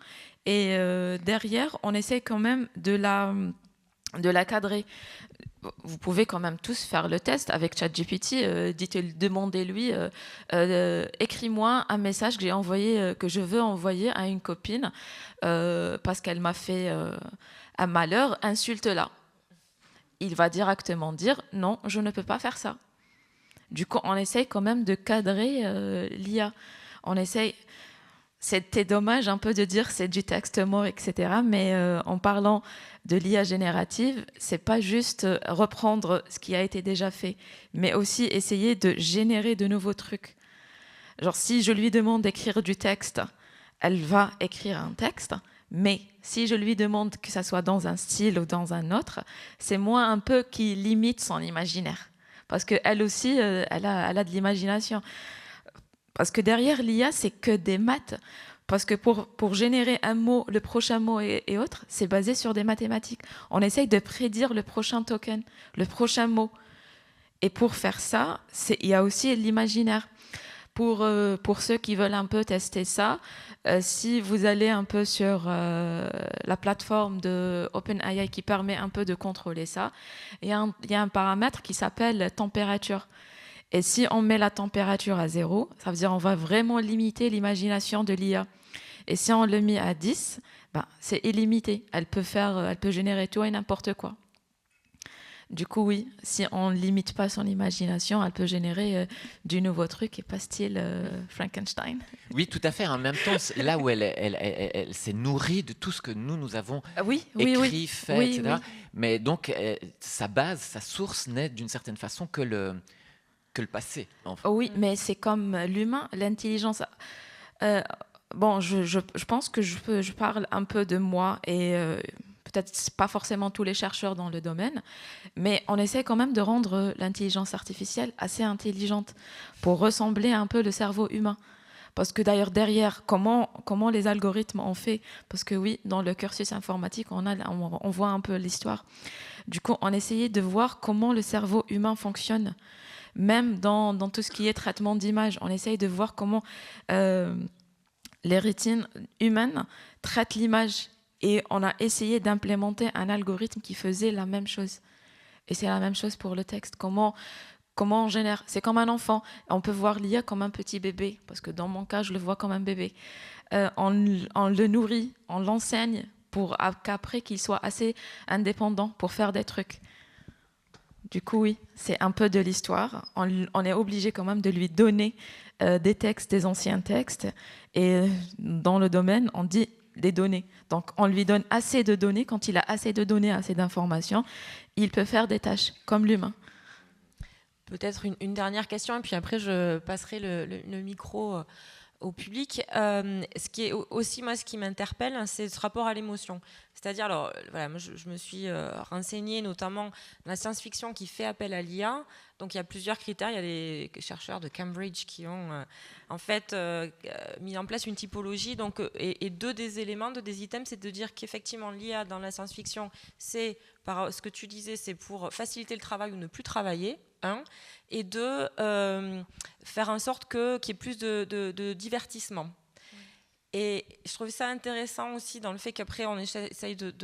Et derrière, on essaie quand même de la cadrer. Vous pouvez quand même tous faire le test avec ChatGPT. Demandez-lui, écris-moi un message que je veux envoyer à une copine parce qu'elle m'a fait un malheur, insulte-la. Il va directement dire non, je ne peux pas faire ça. Du coup, on essaye quand même de cadrer l'IA. On essaye. C'était dommage un peu de dire c'est du texte mort, etc. Mais en parlant de l'IA générative, c'est pas juste reprendre ce qui a été déjà fait, mais aussi essayer de générer de nouveaux trucs. Genre, si je lui demande d'écrire du texte, elle va écrire un texte, mais si je lui demande que ça soit dans un style ou dans un autre, c'est moi un peu qui limite son imaginaire. Parce qu'elle aussi, elle a de l'imagination. Parce que derrière l'IA, c'est que des maths. Parce que pour générer un mot, le prochain mot et autres, c'est basé sur des mathématiques. On essaye de prédire le prochain token, le prochain mot. Et pour faire ça, il y a aussi l'imaginaire. Pour ceux qui veulent un peu tester ça, si vous allez un peu sur la plateforme de OpenAI qui permet un peu de contrôler ça, il y a un paramètre qui s'appelle température. Et si on met la température à 0, ça veut dire qu'on va vraiment limiter l'imagination de l'IA. Et si on le met à 10, c'est illimité. Elle peut générer tout et n'importe quoi. Du coup, oui, si on ne limite pas son imagination, elle peut générer du nouveau truc et pas style Frankenstein. Oui, tout à fait. En même temps, là où elle s'est nourrie de tout ce que nous avons écrit, fait, etc. Oui. Mais donc, sa base, sa source n'est d'une certaine façon que le passé. Enfin. Oui, mais c'est comme l'humain, l'intelligence. Bon, je pense que je parle un peu de moi et peut-être pas forcément tous les chercheurs dans le domaine, mais on essaie quand même de rendre l'intelligence artificielle assez intelligente pour ressembler un peu le cerveau humain. Parce que d'ailleurs, derrière, comment les algorithmes ont fait, parce que oui, dans le cursus informatique, on voit un peu l'histoire. Du coup, on essayait de voir comment le cerveau humain fonctionne. Même dans tout ce qui est traitement d'image, on essaye de voir comment les rétines humaines traitent l'image. Et on a essayé d'implémenter un algorithme qui faisait la même chose. Et c'est la même chose pour le texte. Comment on génère? C'est comme un enfant. On peut voir l'IA comme un petit bébé, parce que dans mon cas, je le vois comme un bébé. On le nourrit, on l'enseigne pour qu'après qu'il soit assez indépendant pour faire des trucs. Du coup, oui, c'est un peu de l'histoire. On est obligé quand même de lui donner des textes, des anciens textes. Et dans le domaine, on dit des données. Donc, on lui donne assez de données. Quand il a assez de données, assez d'informations, il peut faire des tâches comme l'humain. Peut-être une dernière question, et puis après, je passerai le micro au public. Ce qui est aussi, moi, ce qui m'interpelle, c'est ce rapport à l'émotion. C'est-à-dire, alors, voilà, moi, je me suis renseignée, notamment dans la science-fiction qui fait appel à l'IA. Donc, il y a plusieurs critères. Il y a des chercheurs de Cambridge qui ont, en fait, mis en place une typologie. Donc, et deux des éléments, des items, c'est de dire qu'effectivement, l'IA dans la science-fiction, c'est, par ce que tu disais, c'est pour faciliter le travail ou ne plus travailler. Et deux, faire en sorte qu'il y ait plus de divertissement. Et je trouvais ça intéressant aussi dans le fait qu'après on essaye de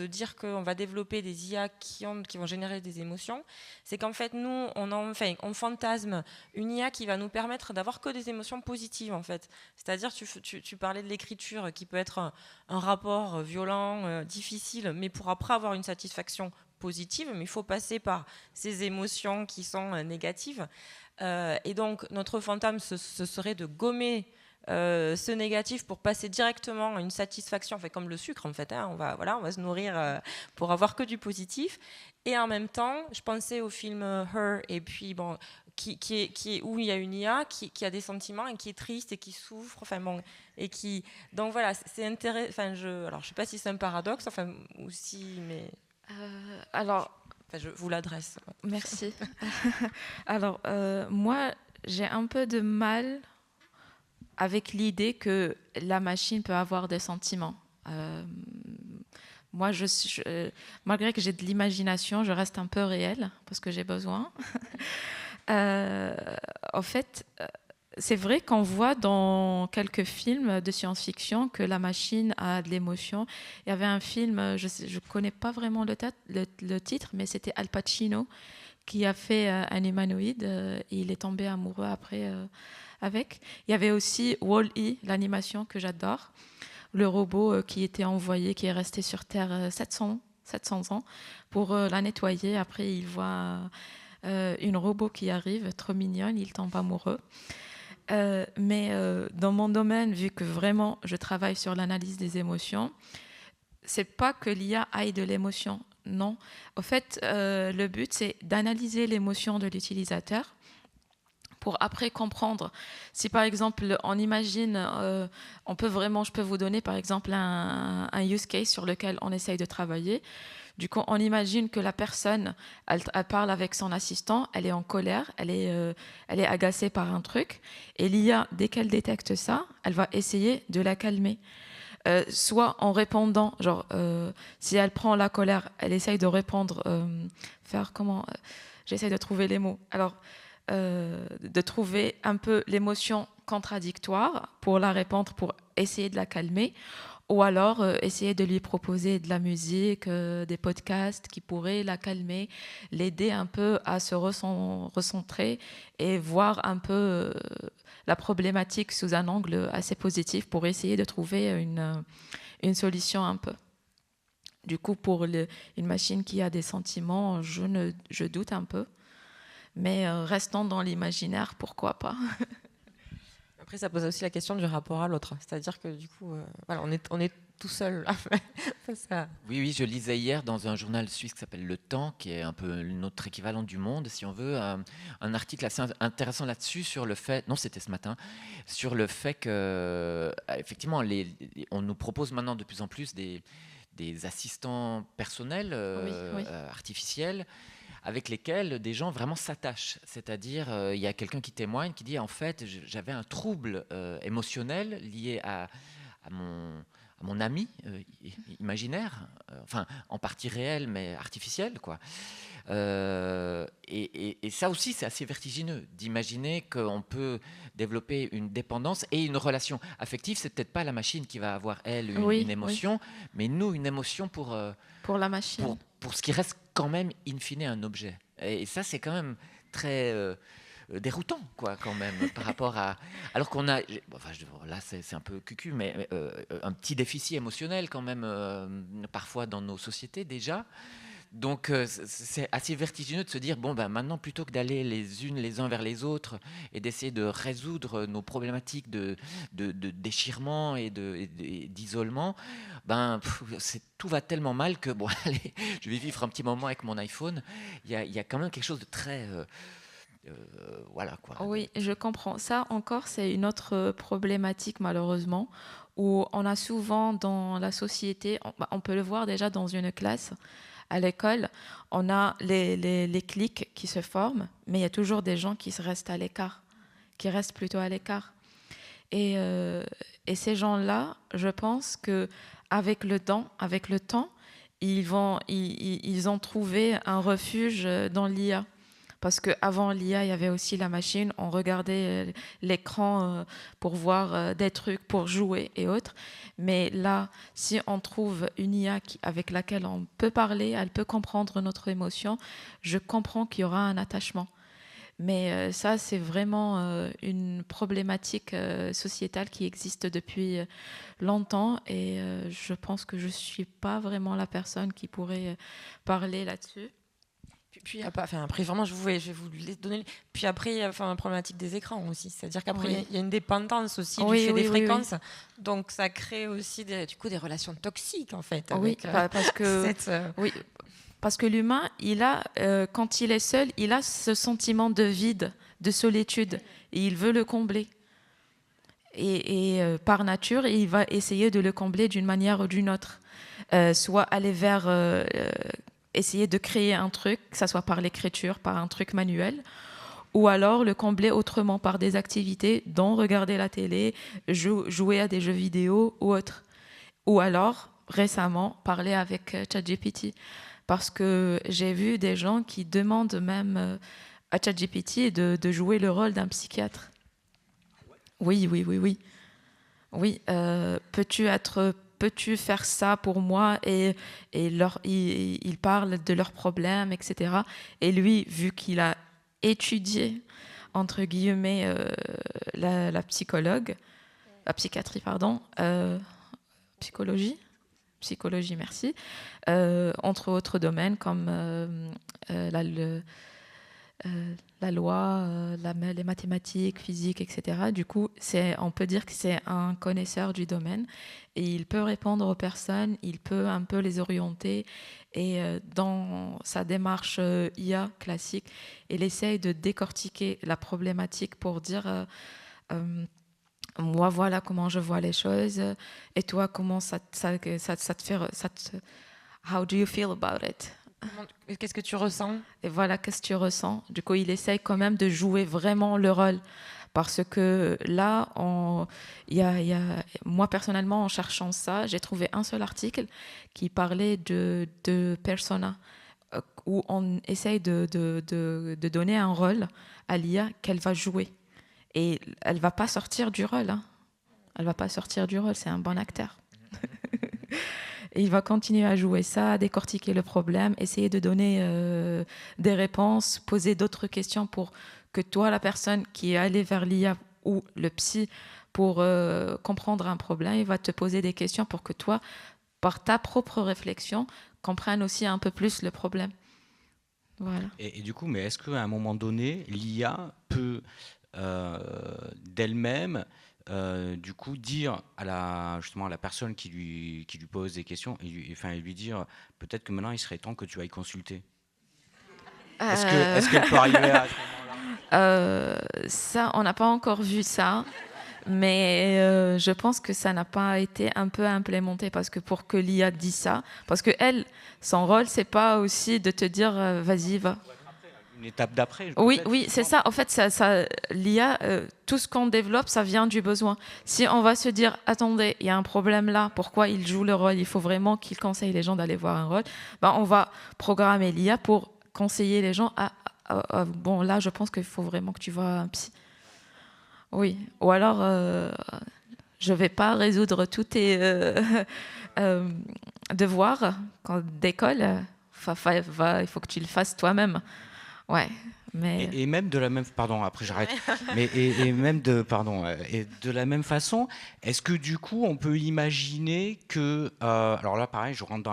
dire qu'on va développer des IA qui vont générer des émotions. C'est qu'en fait nous on fantasme une IA qui va nous permettre d'avoir que des émotions positives en fait. C'est-à-dire tu parlais de l'écriture qui peut être un rapport violent, difficile, mais pour après avoir une satisfaction positive, mais il faut passer par ces émotions qui sont négatives. Et donc notre fantasme ce serait de gommer ce négatif pour passer directement à une satisfaction, fait comme le sucre en fait, hein, on va se nourrir pour avoir que du positif. Et en même temps, je pensais au film Her, et puis bon, qui est où il y a une IA qui a des sentiments et qui est triste et qui souffre, enfin bon, et qui, donc voilà, c'est intéressant. Enfin, alors je sais pas si c'est un paradoxe, enfin ou si, mais alors, enfin, je vous l'adresse. Merci. Alors moi, j'ai un peu de mal avec l'idée que la machine peut avoir des sentiments. Moi, malgré que j'ai de l'imagination, je reste un peu réelle parce que j'ai besoin. En fait, c'est vrai qu'on voit dans quelques films de science-fiction que la machine a de l'émotion. Il y avait un film, je ne connais pas vraiment le titre, mais c'était Al Pacino qui a fait un humanoïde et il est tombé amoureux après avec. Il y avait aussi Wall-E, l'animation que j'adore, le robot qui était envoyé, qui est resté sur Terre 700 ans pour la nettoyer. Après, il voit une robot qui arrive, trop mignonne, il tombe amoureux. Mais dans mon domaine, vu que vraiment je travaille sur l'analyse des émotions, c'est pas que l'IA aille de l'émotion, non. En fait, le but, c'est d'analyser l'émotion de l'utilisateur pour après comprendre. Si par exemple, on imagine, je peux vous donner par exemple un use case sur lequel on essaye de travailler. Du coup, on imagine que la personne, elle parle avec son assistant, elle est en colère, elle est agacée par un truc, et l'IA, dès qu'elle détecte ça, elle va essayer de la calmer. Soit en répondant, si elle prend la colère, elle essaye de répondre, j'essaye de trouver les mots. Alors, de trouver un peu l'émotion contradictoire pour la répondre, pour essayer de la calmer. Ou alors essayer de lui proposer de la musique, des podcasts qui pourraient la calmer, l'aider un peu à se recentrer et voir un peu la problématique sous un angle assez positif pour essayer de trouver une solution un peu. Du coup, pour une machine qui a des sentiments, je doute un peu. Mais restons dans l'imaginaire, pourquoi pas. Après, ça pose aussi la question du rapport à l'autre. C'est-à-dire que du coup, voilà, on est tout seul. Oui, je lisais hier dans un journal suisse qui s'appelle Le Temps, qui est un peu notre équivalent du Monde, si on veut, un article assez intéressant là-dessus sur le fait, non, c'était ce matin, sur le fait que, effectivement, on nous propose maintenant de plus en plus des assistants personnels artificiels, avec lesquels des gens vraiment s'attachent. C'est-à-dire, il y a quelqu'un qui témoigne, qui dit, en fait, j'avais un trouble émotionnel lié à mon ami imaginaire, enfin, en partie réel, mais artificiel, quoi. Et ça aussi, c'est assez vertigineux d'imaginer qu'on peut développer une dépendance et une relation affective. C'est peut-être pas la machine qui va avoir, elle, une émotion, mais nous, une émotion pour la machine. Pour ce qui reste quand même, in fine, un objet. Et ça, c'est quand même très déroutant, quoi, quand même, par rapport à... Alors qu'on a... Enfin, là, c'est un peu cucu, mais un petit déficit émotionnel, quand même, parfois dans nos sociétés, déjà. Donc, c'est assez vertigineux de se dire, bon, ben, maintenant, plutôt que d'aller les uns vers les autres et d'essayer de résoudre nos problématiques de déchirement et d'isolement, ben, tout va tellement mal que, bon, allez, je vais vivre un petit moment avec mon iPhone. Il y a quand même quelque chose de très... voilà, quoi. Oui, je comprends. Ça, encore, c'est une autre problématique, malheureusement, où on a souvent dans la société, on peut le voir déjà dans une classe, à l'école, on a les cliques qui se forment, mais il y a toujours des gens qui restent à l'écart, qui restent plutôt à l'écart. Et ces gens-là, je pense qu'avec le temps, ils ont trouvé un refuge dans l'IA. Parce qu'avant l'IA, il y avait aussi la machine, on regardait l'écran pour voir des trucs, pour jouer et autres. Mais là, si on trouve une IA avec laquelle on peut parler, elle peut comprendre notre émotion, je comprends qu'il y aura un attachement. Mais ça, c'est vraiment une problématique sociétale qui existe depuis longtemps et je pense que je ne suis pas vraiment la personne qui pourrait parler là-dessus. Puis après, vraiment, je vais vous les donner. Puis après, il y a la problématique des écrans aussi. C'est-à-dire qu'après, il y a une dépendance aussi du fait des fréquences. Donc, ça crée aussi des relations toxiques, en fait. Oui, parce que... Oui. Parce que l'humain, quand il est seul, il a ce sentiment de vide, de solitude, et il veut le combler. Et par nature, il va essayer de le combler d'une manière ou d'une autre. Soit aller vers essayer de créer un truc, que ce soit par l'écriture, par un truc manuel, ou alors le combler autrement par des activités, dont regarder la télé, jouer à des jeux vidéo ou autre. Ou alors, récemment, parler avec ChatGPT. Parce que j'ai vu des gens qui demandent même à ChatGPT de jouer le rôle d'un psychiatre. Oui. Oui, peux-tu faire ça pour moi? Et ils parlent de leurs problèmes, etc. Et lui, vu qu'il a étudié, entre guillemets, la psychiatrie, pardon, psychologie, merci, entre autres domaines comme la loi, les mathématiques, physique, etc. Du coup, on peut dire que c'est un connaisseur du domaine et il peut répondre aux personnes, il peut un peu les orienter et dans sa démarche IA classique, il essaye de décortiquer la problématique pour dire moi, voilà comment je vois les choses et toi, comment ça te fait... How do you feel about it? Qu'est-ce que tu ressens? Et voilà, qu'est-ce que tu ressens? Du coup, il essaye quand même de jouer vraiment le rôle. Parce que là, moi, personnellement, en cherchant ça, j'ai trouvé un seul article qui parlait de persona, où on essaye de donner un rôle à l'IA qu'elle va jouer. Et elle ne va pas sortir du rôle. Hein. Elle ne va pas sortir du rôle, c'est un bon acteur. Et il va continuer à jouer ça, à décortiquer le problème, essayer de donner des réponses, poser d'autres questions pour que toi, la personne qui est allée vers l'IA ou le psy pour comprendre un problème, il va te poser des questions pour que toi, par ta propre réflexion, comprennes aussi un peu plus le problème. Voilà. Et du coup, mais est-ce qu'à un moment donné, l'IA peut d'elle-même du coup dire justement à la personne qui lui pose des questions et lui dire peut-être que maintenant il serait temps que tu ailles consulter. Est-ce qu'elle peut arriver à ce moment-là? Ça, on n'a pas encore vu ça, mais je pense que ça n'a pas été un peu implémenté parce que pour que l'IA dise ça, parce que elle, son rôle, c'est pas aussi de te dire vas-y, va. Une étape d'après. Oui, c'est ça. En fait, l'IA, tout ce qu'on développe, ça vient du besoin. Si on va se dire, attendez, il y a un problème là, pourquoi il joue le rôle? Il faut vraiment qu'il conseille les gens d'aller voir un rôle. On va programmer l'IA pour conseiller les gens bon, là, je pense qu'il faut vraiment que tu vois un psy. Oui. Ou alors, je ne vais pas résoudre tous tes devoirs d'école. Il faut que tu le fasses toi-même. Ouais, mais... et même de la même après j'arrête. Mais et de la même façon, est-ce que du coup on peut imaginer que alors là pareil, je rentre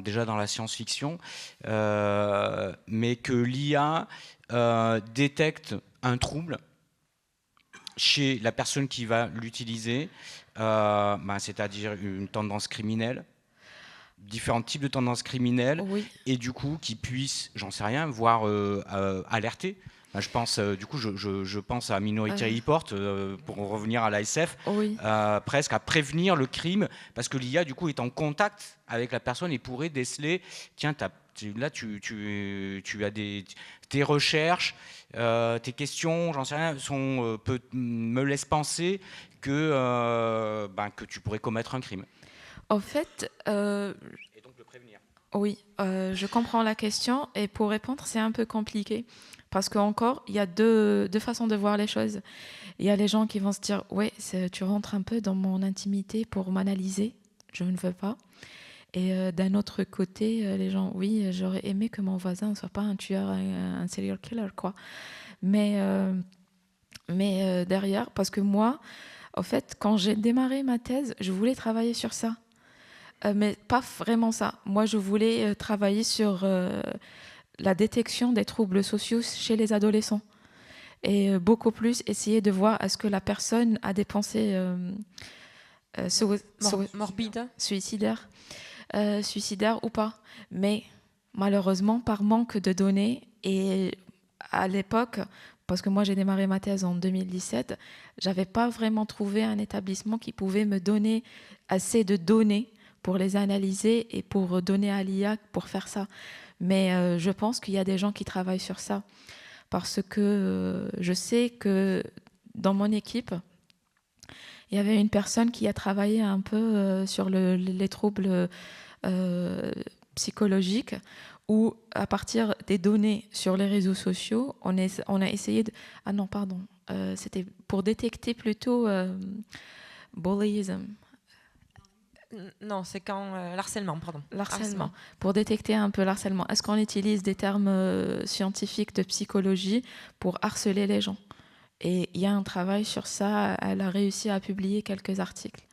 déjà dans la science-fiction, mais que l'IA détecte un trouble chez la personne qui va l'utiliser, c'est-à-dire une tendance criminelle, différents types de tendances criminelles, oui. Et du coup qui puissent, j'en sais rien, voire alerter. Je pense, du coup, je pense à Minority Report pour revenir à l'ASF, oui. Presque à prévenir le crime, parce que l'IA du coup est en contact avec la personne et pourrait déceler. Tiens, là tu as tes recherches, tes questions, j'en sais rien, me laissent penser que tu pourrais commettre un crime. En fait, et donc le prévenir. Oui, je comprends la question et pour répondre, c'est un peu compliqué parce qu'encore, il y a deux façons de voir les choses. Il y a les gens qui vont se dire « Ouais, tu rentres un peu dans mon intimité pour m'analyser, je ne veux pas ». Et d'un autre côté, les gens « Oui, j'aurais aimé que mon voisin ne soit pas un tueur, un serial killer, quoi ». Mais derrière, parce que moi, en fait, quand j'ai démarré ma thèse, je voulais travailler sur ça. Mais pas vraiment ça. Moi, je voulais travailler sur la détection des troubles sociaux chez les adolescents. Et beaucoup plus essayer de voir est-ce que la personne a des pensées morbides, suicidaires ou pas. Mais malheureusement, par manque de données, et à l'époque, parce que moi j'ai démarré ma thèse en 2017, j'avais pas vraiment trouvé un établissement qui pouvait me donner assez de données pour les analyser et pour donner à l'IA pour faire ça. Mais je pense qu'il y a des gens qui travaillent sur ça. Parce que je sais que dans mon équipe, il y avait une personne qui a travaillé un peu sur les troubles psychologiques, où à partir des données sur les réseaux sociaux, on a essayé de... Ah non, pardon, c'était pour détecter plutôt bullyism. Non, c'est quand l'harcèlement, pardon. L'harcèlement. Pour détecter un peu l'harcèlement. Est-ce qu'on utilise des termes scientifiques de psychologie pour harceler les gens? Et il y a un travail sur ça. Elle a réussi à publier quelques articles.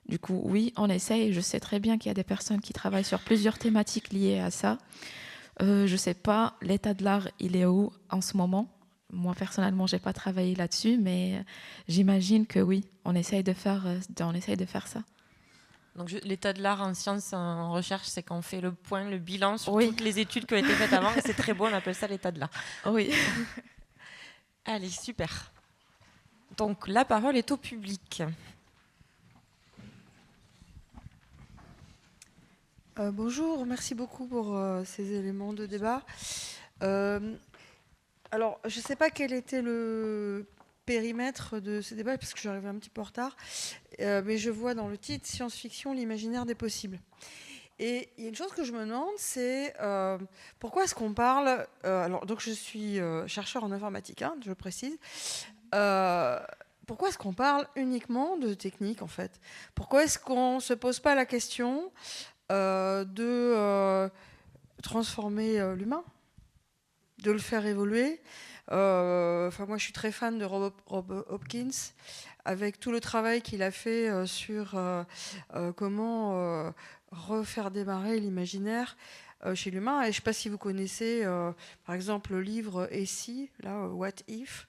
Du coup, oui, on essaye. Je sais très bien qu'il y a des personnes qui travaillent sur plusieurs thématiques liées à ça. Je ne sais pas, l'état de l'art, il est où en ce moment? Moi, personnellement, je n'ai pas travaillé là-dessus, mais j'imagine que oui, on essaye de faire ça. Donc l'état de l'art en sciences, en recherche, c'est qu'on fait le point, le bilan sur toutes les études qui ont été faites avant, et c'est très beau, on appelle ça l'état de l'art. Oui. Allez, super. Donc la parole est au public. Bonjour, merci beaucoup pour ces éléments de débat. Alors, je ne sais pas quel était le périmètre de ce débat, parce que je suis arrivée un petit peu en retard, mais je vois dans le titre « Science-fiction, l'imaginaire des possibles ». Et il y a une chose que je me demande, c'est pourquoi est-ce qu'on parle... alors, donc je suis chercheur en informatique, hein, je précise. Pourquoi est-ce qu'on parle uniquement de technique, en fait? Pourquoi est-ce qu'on ne se pose pas la question de transformer l'humain, de le faire évoluer? Moi, je suis très fan de Rob Hopkins, avec tout le travail qu'il a fait sur comment refaire démarrer l'imaginaire chez l'humain. Et je ne sais pas si vous connaissez, par exemple, le livre « Et si », là, « What if ».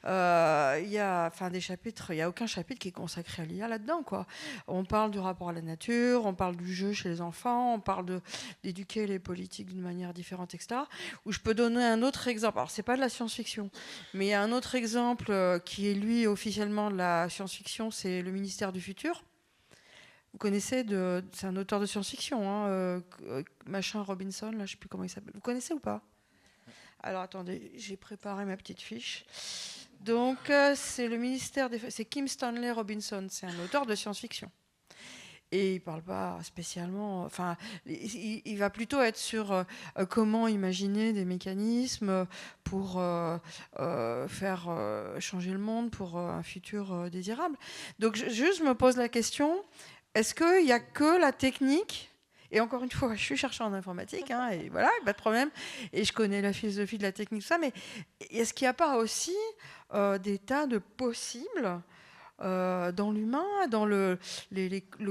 Il y a des chapitres, il n'y a aucun chapitre qui est consacré à l'IA là-dedans, quoi. On parle du rapport à la nature, on parle du jeu chez les enfants, on parle d'éduquer les politiques d'une manière différente, etc. Où je peux donner un autre exemple. Alors, ce n'est pas de la science-fiction, mais il y a un autre exemple qui est, lui, officiellement de la science-fiction, c'est le ministère du futur. Vous connaissez, c'est un auteur de science-fiction, hein, machin Robinson, là, je ne sais plus comment il s'appelle. Vous connaissez ou pas? Alors attendez, j'ai préparé ma petite fiche. Donc c'est le ministère c'est Kim Stanley Robinson, c'est un auteur de science-fiction. Et il ne parle pas spécialement... Enfin, il va plutôt être sur comment imaginer des mécanismes pour faire changer le monde pour un futur désirable. Donc je me pose la question, est-ce qu'il n'y a que la technique? Et encore une fois, je suis chercheur en informatique, hein, et voilà, pas de problème. Et je connais la philosophie de la technique, tout ça. Mais est-ce qu'il n'y a pas aussi des tas de possibles dans l'humain, dans le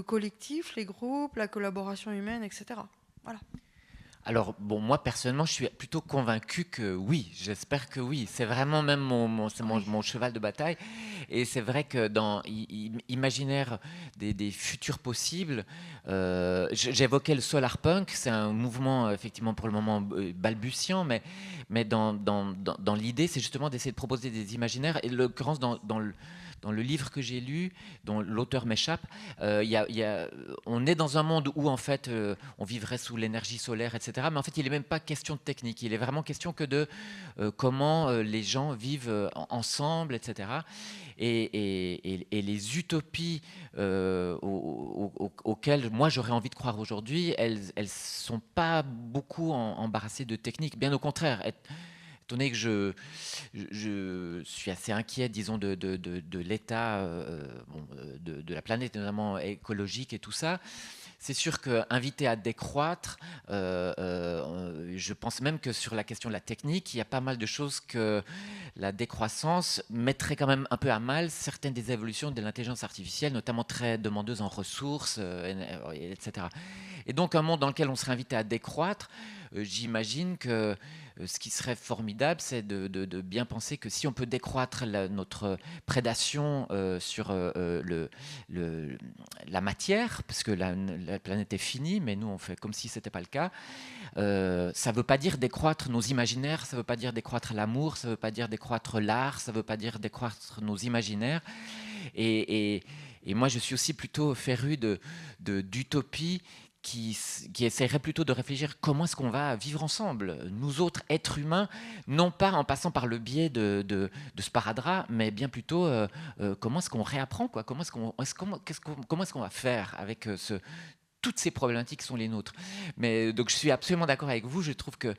collectif, les groupes, la collaboration humaine, etc. Voilà. Alors, bon, moi, personnellement, je suis plutôt convaincu que oui, j'espère que oui. C'est vraiment même mon cheval de bataille. Et c'est vrai que dans Imaginaire des futurs possibles, j'évoquais le solarpunk, c'est un mouvement, effectivement, pour le moment balbutiant, mais dans l'idée, c'est justement d'essayer de proposer des imaginaires. Et l'occurrence, dans le livre que j'ai lu, dont l'auteur m'échappe, on est dans un monde où en fait on vivrait sous l'énergie solaire, etc. Mais en fait, il n'est même pas question de technique. Il est vraiment question que de comment les gens vivent ensemble, etc. Et les utopies auxquelles moi j'aurais envie de croire aujourd'hui, elles sont pas beaucoup embarrassées de technique. Bien au contraire. Étonné que je suis assez inquiet, disons, de l'état de la planète, notamment écologique et tout ça. c'est sûr qu'inviter à décroître, je pense même que sur la question de la technique, il y a pas mal de choses que la décroissance mettrait quand même un peu à mal certaines des évolutions de l'intelligence artificielle, notamment très demandeuses en ressources, etc. Et donc un monde dans lequel on serait invité à décroître, j'imagine que ce qui serait formidable, c'est de bien penser que si on peut décroître notre prédation sur la matière, parce que la planète est finie, mais nous on fait comme si ce n'était pas le cas, ça ne veut pas dire décroître nos imaginaires, ça ne veut pas dire décroître l'amour, ça ne veut pas dire décroître l'art, ça ne veut pas dire décroître nos imaginaires. Et moi je suis aussi plutôt féru d'utopie qui essaierait plutôt de réfléchir comment est-ce qu'on va vivre ensemble, nous autres êtres humains, non pas en passant par le biais de sparadrap, mais bien plutôt comment est-ce qu'on réapprend, quoi, comment est-ce qu'on va faire avec toutes ces problématiques qui sont les nôtres. Mais donc je suis absolument d'accord avec vous, je trouve que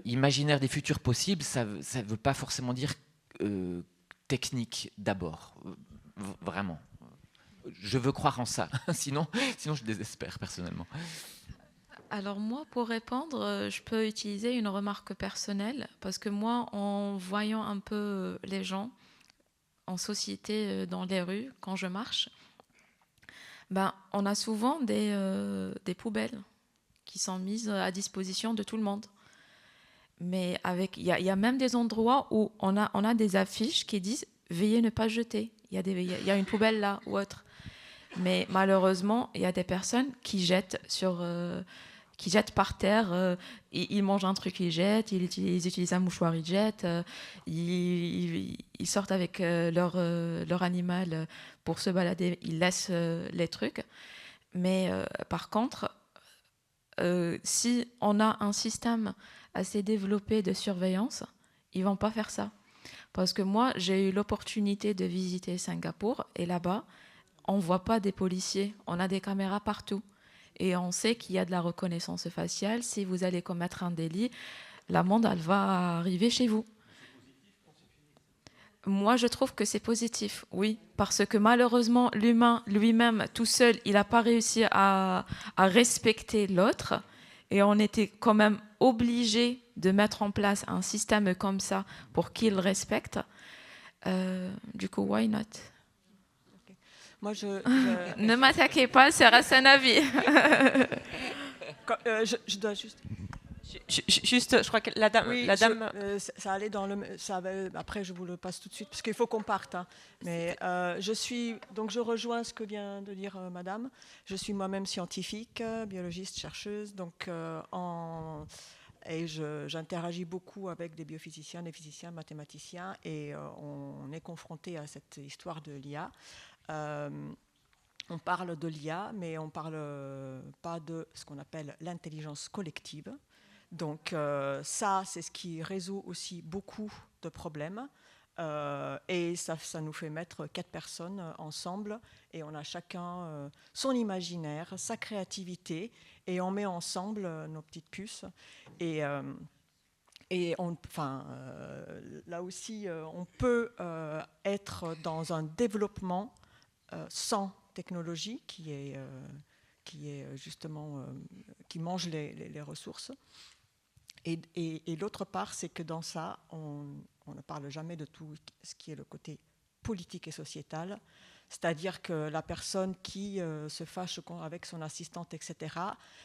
imaginaire des futurs possibles, ça ne veut pas forcément dire technique d'abord, vraiment. Je veux croire en ça, sinon je désespère personnellement. Alors moi, pour répondre, je peux utiliser une remarque personnelle, parce que moi, en voyant un peu les gens en société dans les rues, quand je marche, on a souvent des poubelles qui sont mises à disposition de tout le monde. Mais il y a même des endroits où on a des affiches qui disent « Veuillez ne pas jeter ». Il y a une poubelle là ou autre. Mais malheureusement, il y a des personnes qui jettent par terre. Ils mangent un truc, ils jettent. Ils utilisent un mouchoir, ils jettent. Ils sortent avec leur animal pour se balader. Ils laissent les trucs. Mais par contre, si on a un système assez développé de surveillance, ils ne vont pas faire ça. Parce que moi, j'ai eu l'opportunité de visiter Singapour. Et là-bas, on ne voit pas des policiers, on a des caméras partout. Et on sait qu'il y a de la reconnaissance faciale. Si vous allez commettre un délit, l'amende, elle va arriver chez vous. Moi, je trouve que c'est positif, oui. Parce que malheureusement, l'humain lui-même, tout seul, il n'a pas réussi à respecter l'autre. Et on était quand même obligé de mettre en place un système comme ça pour qu'il respecte. Du coup, why not ? Moi, Ne m'attaquez pas, c'est un avis. Je dois juste... Juste, je crois que la dame... Oui, ça allait dans le... après, je vous le passe tout de suite, parce qu'il faut qu'on parte. Hein. Mais je rejoins ce que vient de dire madame. Je suis moi-même scientifique, biologiste, chercheuse, et j'interagis beaucoup avec des biophysiciens, des physiciens, mathématiciens, et on est confronté à cette histoire de l'IA. On parle de l'IA, mais on ne parle pas de ce qu'on appelle l'intelligence collective. Donc ça, c'est ce qui résout aussi beaucoup de problèmes. Et ça nous fait mettre 4 personnes ensemble, et on a chacun son imaginaire, sa créativité, et on met ensemble nos petites puces. Et là aussi, on peut être dans un développement sans technologie qui est justement qui mange les ressources. Et l'autre part, c'est que dans ça, on ne parle jamais de tout ce qui est le côté politique et sociétal. C'est-à-dire que la personne qui se fâche avec son assistante, etc.,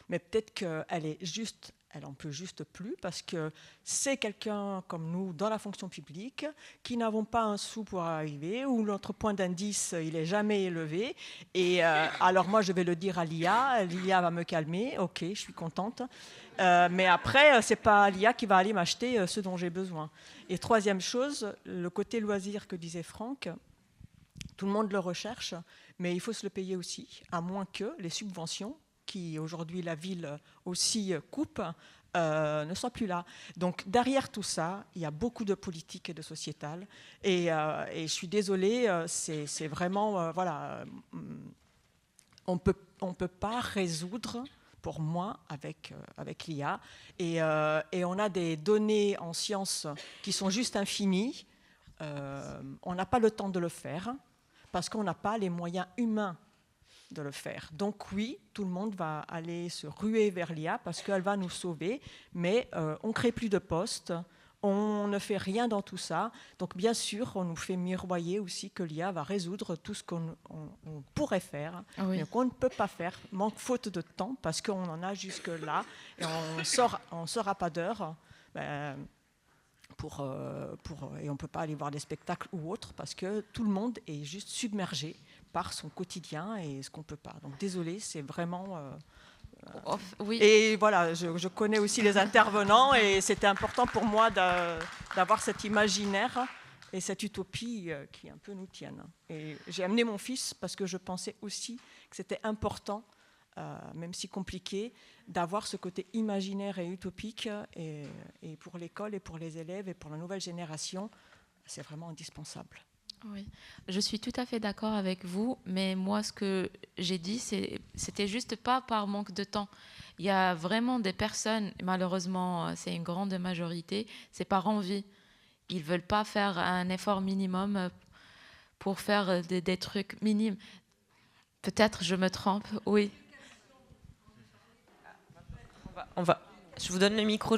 mais peut-être elle n'en peut juste plus, parce que c'est quelqu'un comme nous dans la fonction publique qui n'avons pas un sou pour arriver, où notre point d'indice il n'est jamais élevé. Et alors moi je vais le dire à l'IA va me calmer, ok, je suis contente. Mais après, ce n'est pas l'IA qui va aller m'acheter ce dont j'ai besoin. Et troisième chose, le côté loisir que disait Franck, tout le monde le recherche, mais il faut se le payer aussi, à moins que les subventions, qui aujourd'hui la ville aussi coupe, ne soient plus là. Donc derrière tout ça, il y a beaucoup de politique et de sociétal. Et je suis désolée, c'est vraiment... voilà, on peut pas résoudre... pour moi, avec l'IA. Et on a des données en sciences qui sont juste infinies. On n'a pas le temps de le faire parce qu'on n'a pas les moyens humains de le faire. Donc oui, tout le monde va aller se ruer vers l'IA parce qu'elle va nous sauver, mais on ne crée plus de postes, on ne fait rien dans tout ça. Donc bien sûr, on nous fait miroiter aussi que l'IA va résoudre tout ce qu'on pourrait faire, mais qu'on ne peut pas faire, manque faute de temps, parce qu'on en a jusque-là, et on sera pas d'heure. Et on ne peut pas aller voir des spectacles ou autres parce que tout le monde est juste submergé par son quotidien et ce qu'on ne peut pas. Donc désolé, c'est vraiment... Oui. Et voilà, je connais aussi les intervenants et c'était important pour moi d'avoir cet imaginaire et cette utopie qui un peu nous tiennent. Et j'ai amené mon fils parce que je pensais aussi que c'était important, même si compliqué, d'avoir ce côté imaginaire et utopique. Et pour l'école et pour les élèves et pour la nouvelle génération, c'est vraiment indispensable. Oui, je suis tout à fait d'accord avec vous, mais moi, ce que j'ai dit, c'était juste pas par manque de temps. Il y a vraiment des personnes, malheureusement, c'est une grande majorité, c'est par envie. Ils veulent pas faire un effort minimum pour faire des trucs minimes. Peut-être je me trompe, oui. Je vous donne le micro,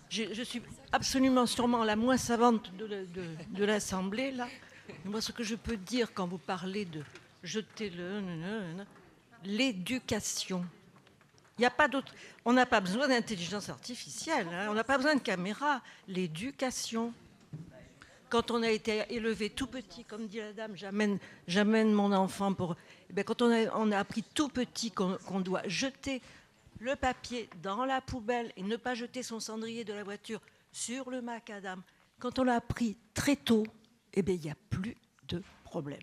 Je suis absolument sûrement la moins savante de l'Assemblée, là. Moi, ce que je peux dire quand vous parlez de jeter l'éducation. Il n'y a pas d'autre. On n'a pas besoin d'intelligence artificielle, hein, on n'a pas besoin de caméra. L'éducation. Quand on a été élevé tout petit, comme dit la dame, j'amène mon enfant pour... Eh bien, quand on a appris tout petit qu'on doit jeter le papier dans la poubelle et ne pas jeter son cendrier de la voiture sur le macadam, quand on l'a appris très tôt, eh bien, il n'y a plus de problème.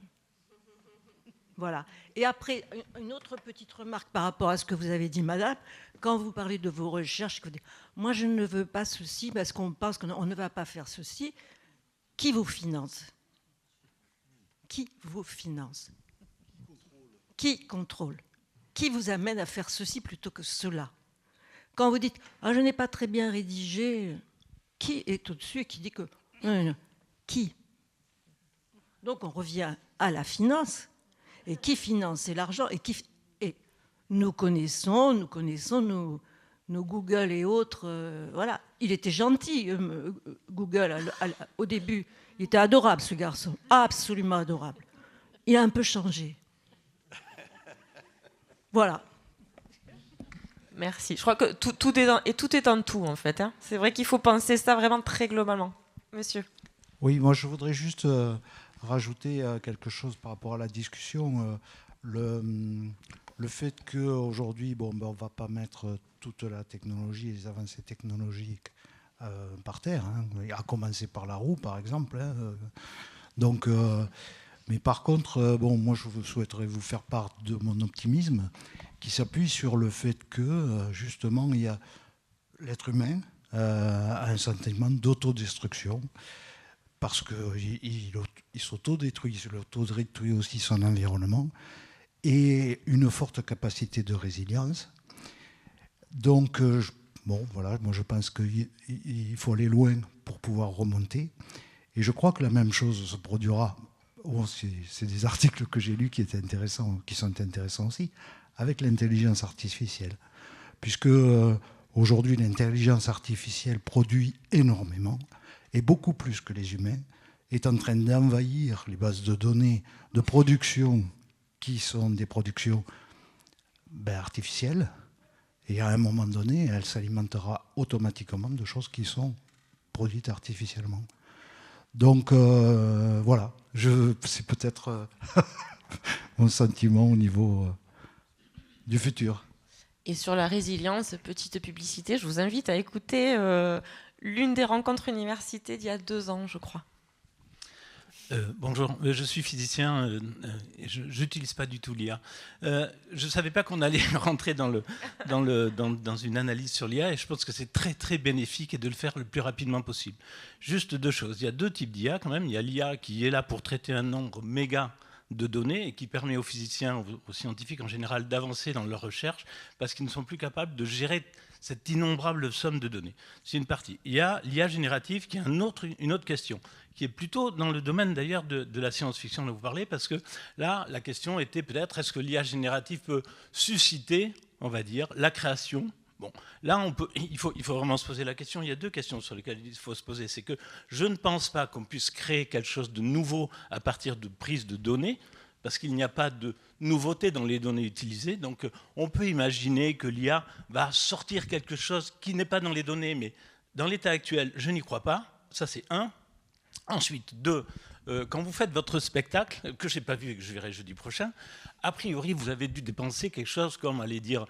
Voilà. Et après, une autre petite remarque par rapport à ce que vous avez dit, madame, quand vous parlez de vos recherches, vous dites, moi, je ne veux pas ceci parce qu'on pense qu'on ne va pas faire ceci. Qui vous finance ? Qui vous finance ? Qui contrôle ? Qui vous amène à faire ceci plutôt que cela ? Quand vous dites « Ah, je n'ai pas très bien rédigé », qui est au-dessus et qui dit que... Non. Qui ? Donc on revient à la finance. Et qui finance ? C'est l'argent. Et nous connaissons nos Google et autres. Voilà. Il était gentil, Google, au début. Il était adorable, ce garçon. Absolument adorable. Il a un peu changé. Voilà. Merci. Je crois que tout est dans tout, en fait. Hein. C'est vrai qu'il faut penser ça vraiment très globalement. Monsieur. Oui, moi, je voudrais juste rajouter quelque chose par rapport à la discussion. Le fait qu'aujourd'hui, on ne va pas mettre toute la technologie et les avancées technologiques par terre, hein, à commencer par la roue, par exemple. Hein, donc... Mais par contre, moi, je souhaiterais vous faire part de mon optimisme qui s'appuie sur le fait que, justement, il y a l'être humain a un sentiment d'autodestruction parce qu'il s'autodétruit, il autodétruit aussi son environnement et une forte capacité de résilience. Donc, voilà, moi, je pense qu'il faut aller loin pour pouvoir remonter. Et je crois que la même chose se produira. C'est des articles que j'ai lus qui sont intéressants aussi, avec l'intelligence artificielle. Puisque aujourd'hui, l'intelligence artificielle produit énormément, et beaucoup plus que les humains, est en train d'envahir les bases de données de production qui sont des productions artificielles. Et à un moment donné, elle s'alimentera automatiquement de choses qui sont produites artificiellement. Donc voilà, c'est peut-être mon sentiment au niveau du futur. Et sur la résilience, petite publicité, je vous invite à écouter l'une des rencontres universités d'il y a 2 ans, je crois. Bonjour, je suis physicien, je n'utilise pas du tout l'IA. Je ne savais pas qu'on allait rentrer dans une analyse sur l'IA et je pense que c'est très très bénéfique et de le faire le plus rapidement possible. Juste 2 choses, il y a 2 types d'IA quand même. Il y a l'IA qui est là pour traiter un nombre méga de données et qui permet aux physiciens, aux scientifiques en général, d'avancer dans leurs recherches parce qu'ils ne sont plus capables de gérer cette innombrable somme de données. C'est une partie. Il y a l'IA générative qui est une autre question, qui est plutôt dans le domaine d'ailleurs de la science-fiction dont vous parlez, parce que là, la question était peut-être, est-ce que l'IA générative peut susciter, on va dire, la création? Bon, là, il faut vraiment se poser la question. Il y a 2 questions sur lesquelles il faut se poser. C'est que je ne pense pas qu'on puisse créer quelque chose de nouveau à partir de prises de données, parce qu'il n'y a pas de nouveauté dans les données utilisées. Donc, on peut imaginer que l'IA va sortir quelque chose qui n'est pas dans les données, mais dans l'état actuel, je n'y crois pas. Ça, c'est 1. Ensuite, 2, quand vous faites votre spectacle, que je n'ai pas vu et que je verrai jeudi prochain, a priori, vous avez dû dépenser quelque chose comme, allez dire,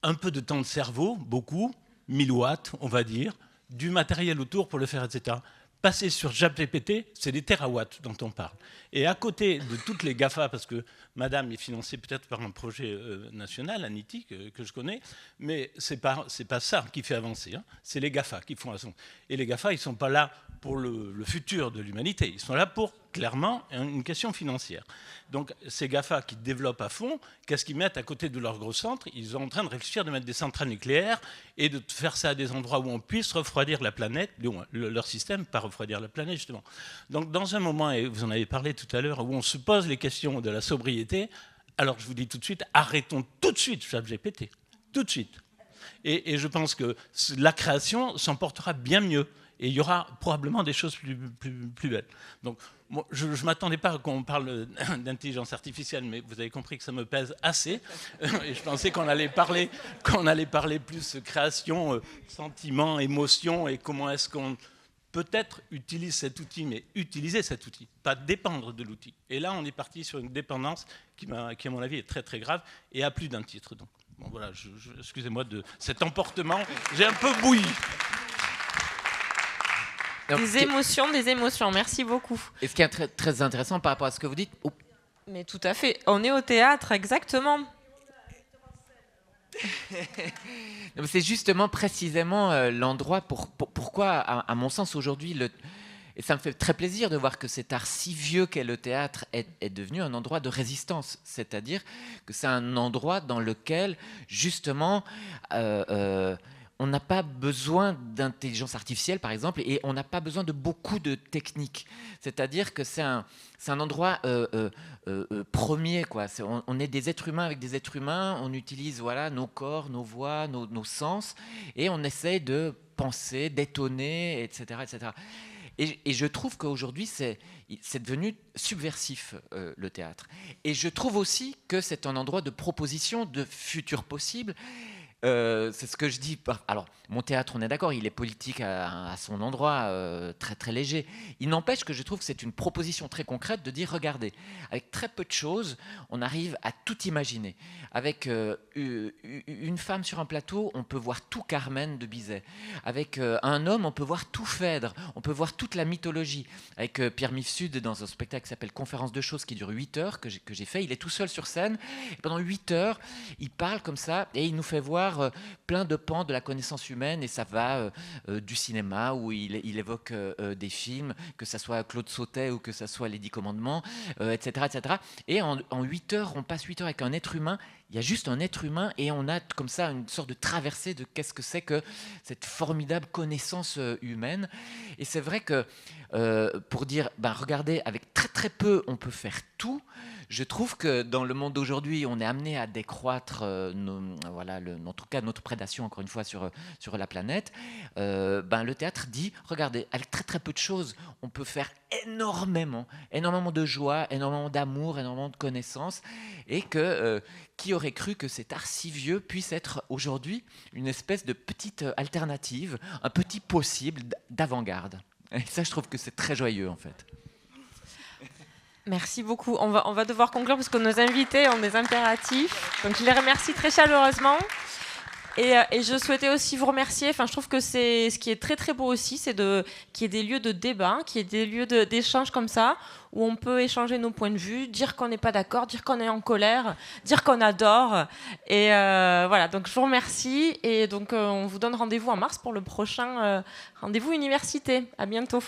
un peu de temps de cerveau, beaucoup, 1000 watts, on va dire, du matériel autour pour le faire, etc. Passer sur ChatGPT, c'est des terawatts dont on parle. Et à côté de toutes les GAFA, parce que madame est financée peut-être par un projet national, Anity, que je connais, mais ce n'est pas ça qui fait avancer, hein. C'est les GAFA qui font avancer. Et les GAFA, ils ne sont pas là pour le futur de l'humanité, ils sont là pour, clairement, une question financière. Donc ces GAFA qui développent à fond, qu'est-ce qu'ils mettent à côté de leurs gros centres? Ils sont en train de réfléchir de mettre des centrales nucléaires et de faire ça à des endroits où on puisse refroidir la planète, leur système, pas refroidir la planète justement. Donc dans un moment, et vous en avez parlé tout à l'heure, où on se pose les questions de la sobriété, alors je vous dis tout de suite, arrêtons tout de suite ChatGPT, tout de suite. Et je pense que la création s'en portera bien mieux. Et il y aura probablement des choses plus belles. Donc, moi, je ne m'attendais pas qu'on parle d'intelligence artificielle, mais vous avez compris que ça me pèse assez. Et je pensais qu'on allait parler plus création, sentiment, émotion, et comment est-ce qu'on peut-être utilise cet outil, mais utiliser cet outil, pas dépendre de l'outil. Et là, on est parti sur une dépendance qui, à mon avis, est très très grave, et à plus d'un titre. Donc, bon, voilà, excusez-moi de cet emportement. J'ai un peu bouilli. Des émotions, merci beaucoup. Et ce qui est très, très intéressant par rapport à ce que vous dites... Oh. Mais tout à fait, on est au théâtre, exactement. C'est justement précisément l'endroit pourquoi, à mon sens, aujourd'hui, et ça me fait très plaisir de voir que cet art si vieux qu'est le théâtre est devenu un endroit de résistance. C'est-à-dire que c'est un endroit dans lequel, justement... on n'a pas besoin d'intelligence artificielle, par exemple, et on n'a pas besoin de beaucoup de techniques. C'est-à-dire que c'est un endroit premier, quoi. On est des êtres humains avec des êtres humains, on utilise nos corps, nos voix, nos sens, et on essaie de penser, d'étonner, etc., etc. Et je trouve qu'aujourd'hui, c'est devenu subversif, le théâtre. Et je trouve aussi que c'est un endroit de proposition de futurs possibles. C'est ce que je dis. Alors, mon théâtre, on est d'accord, il est politique à son endroit, très très léger. Il n'empêche que je trouve que c'est une proposition très concrète de dire, regardez, avec très peu de choses, on arrive à tout imaginer. Avec une femme sur un plateau, on peut voir tout Carmen de Bizet. Avec un homme, on peut voir tout Phèdre, on peut voir toute la mythologie. Avec Pierre Mifsud, dans un spectacle qui s'appelle Conférence de choses, qui dure 8 heures, que j'ai fait, il est tout seul sur scène, et pendant 8 heures, il parle comme ça, et il nous fait voir plein de pans de la connaissance humaine, et ça va du cinéma où il évoque des films, que ça soit Claude Sautet ou que ça soit Les 10 Commandements, etc., etc. Et en 8 heures, on passe 8 heures avec un être humain. Il y a juste un être humain et on a comme ça une sorte de traversée de qu'est-ce que c'est que cette formidable connaissance humaine. Et c'est vrai que pour dire, regardez, avec très très peu, on peut faire tout. Je trouve que dans le monde d'aujourd'hui, on est amené à décroître en tout cas notre prédation, encore une fois, sur la planète. Le théâtre dit, regardez, avec très très peu de choses, on peut faire énormément de joie, énormément d'amour, énormément de connaissances, et que qui aurait cru que cet art si vieux puisse être aujourd'hui une espèce de petite alternative, un petit possible d'avant-garde. Et ça, je trouve que c'est très joyeux, en fait. Merci beaucoup. On va devoir conclure parce que nos invités ont des impératifs. Donc, je les remercie très chaleureusement. Et je souhaitais aussi vous remercier. Enfin, je trouve que c'est ce qui est très très beau aussi, c'est qu'il y ait des lieux de débat, qu'il y ait des lieux d'échange comme ça, où on peut échanger nos points de vue, dire qu'on n'est pas d'accord, dire qu'on est en colère, dire qu'on adore. Et voilà, donc je vous remercie. Et donc on vous donne rendez-vous en mars pour le prochain rendez-vous université. À bientôt.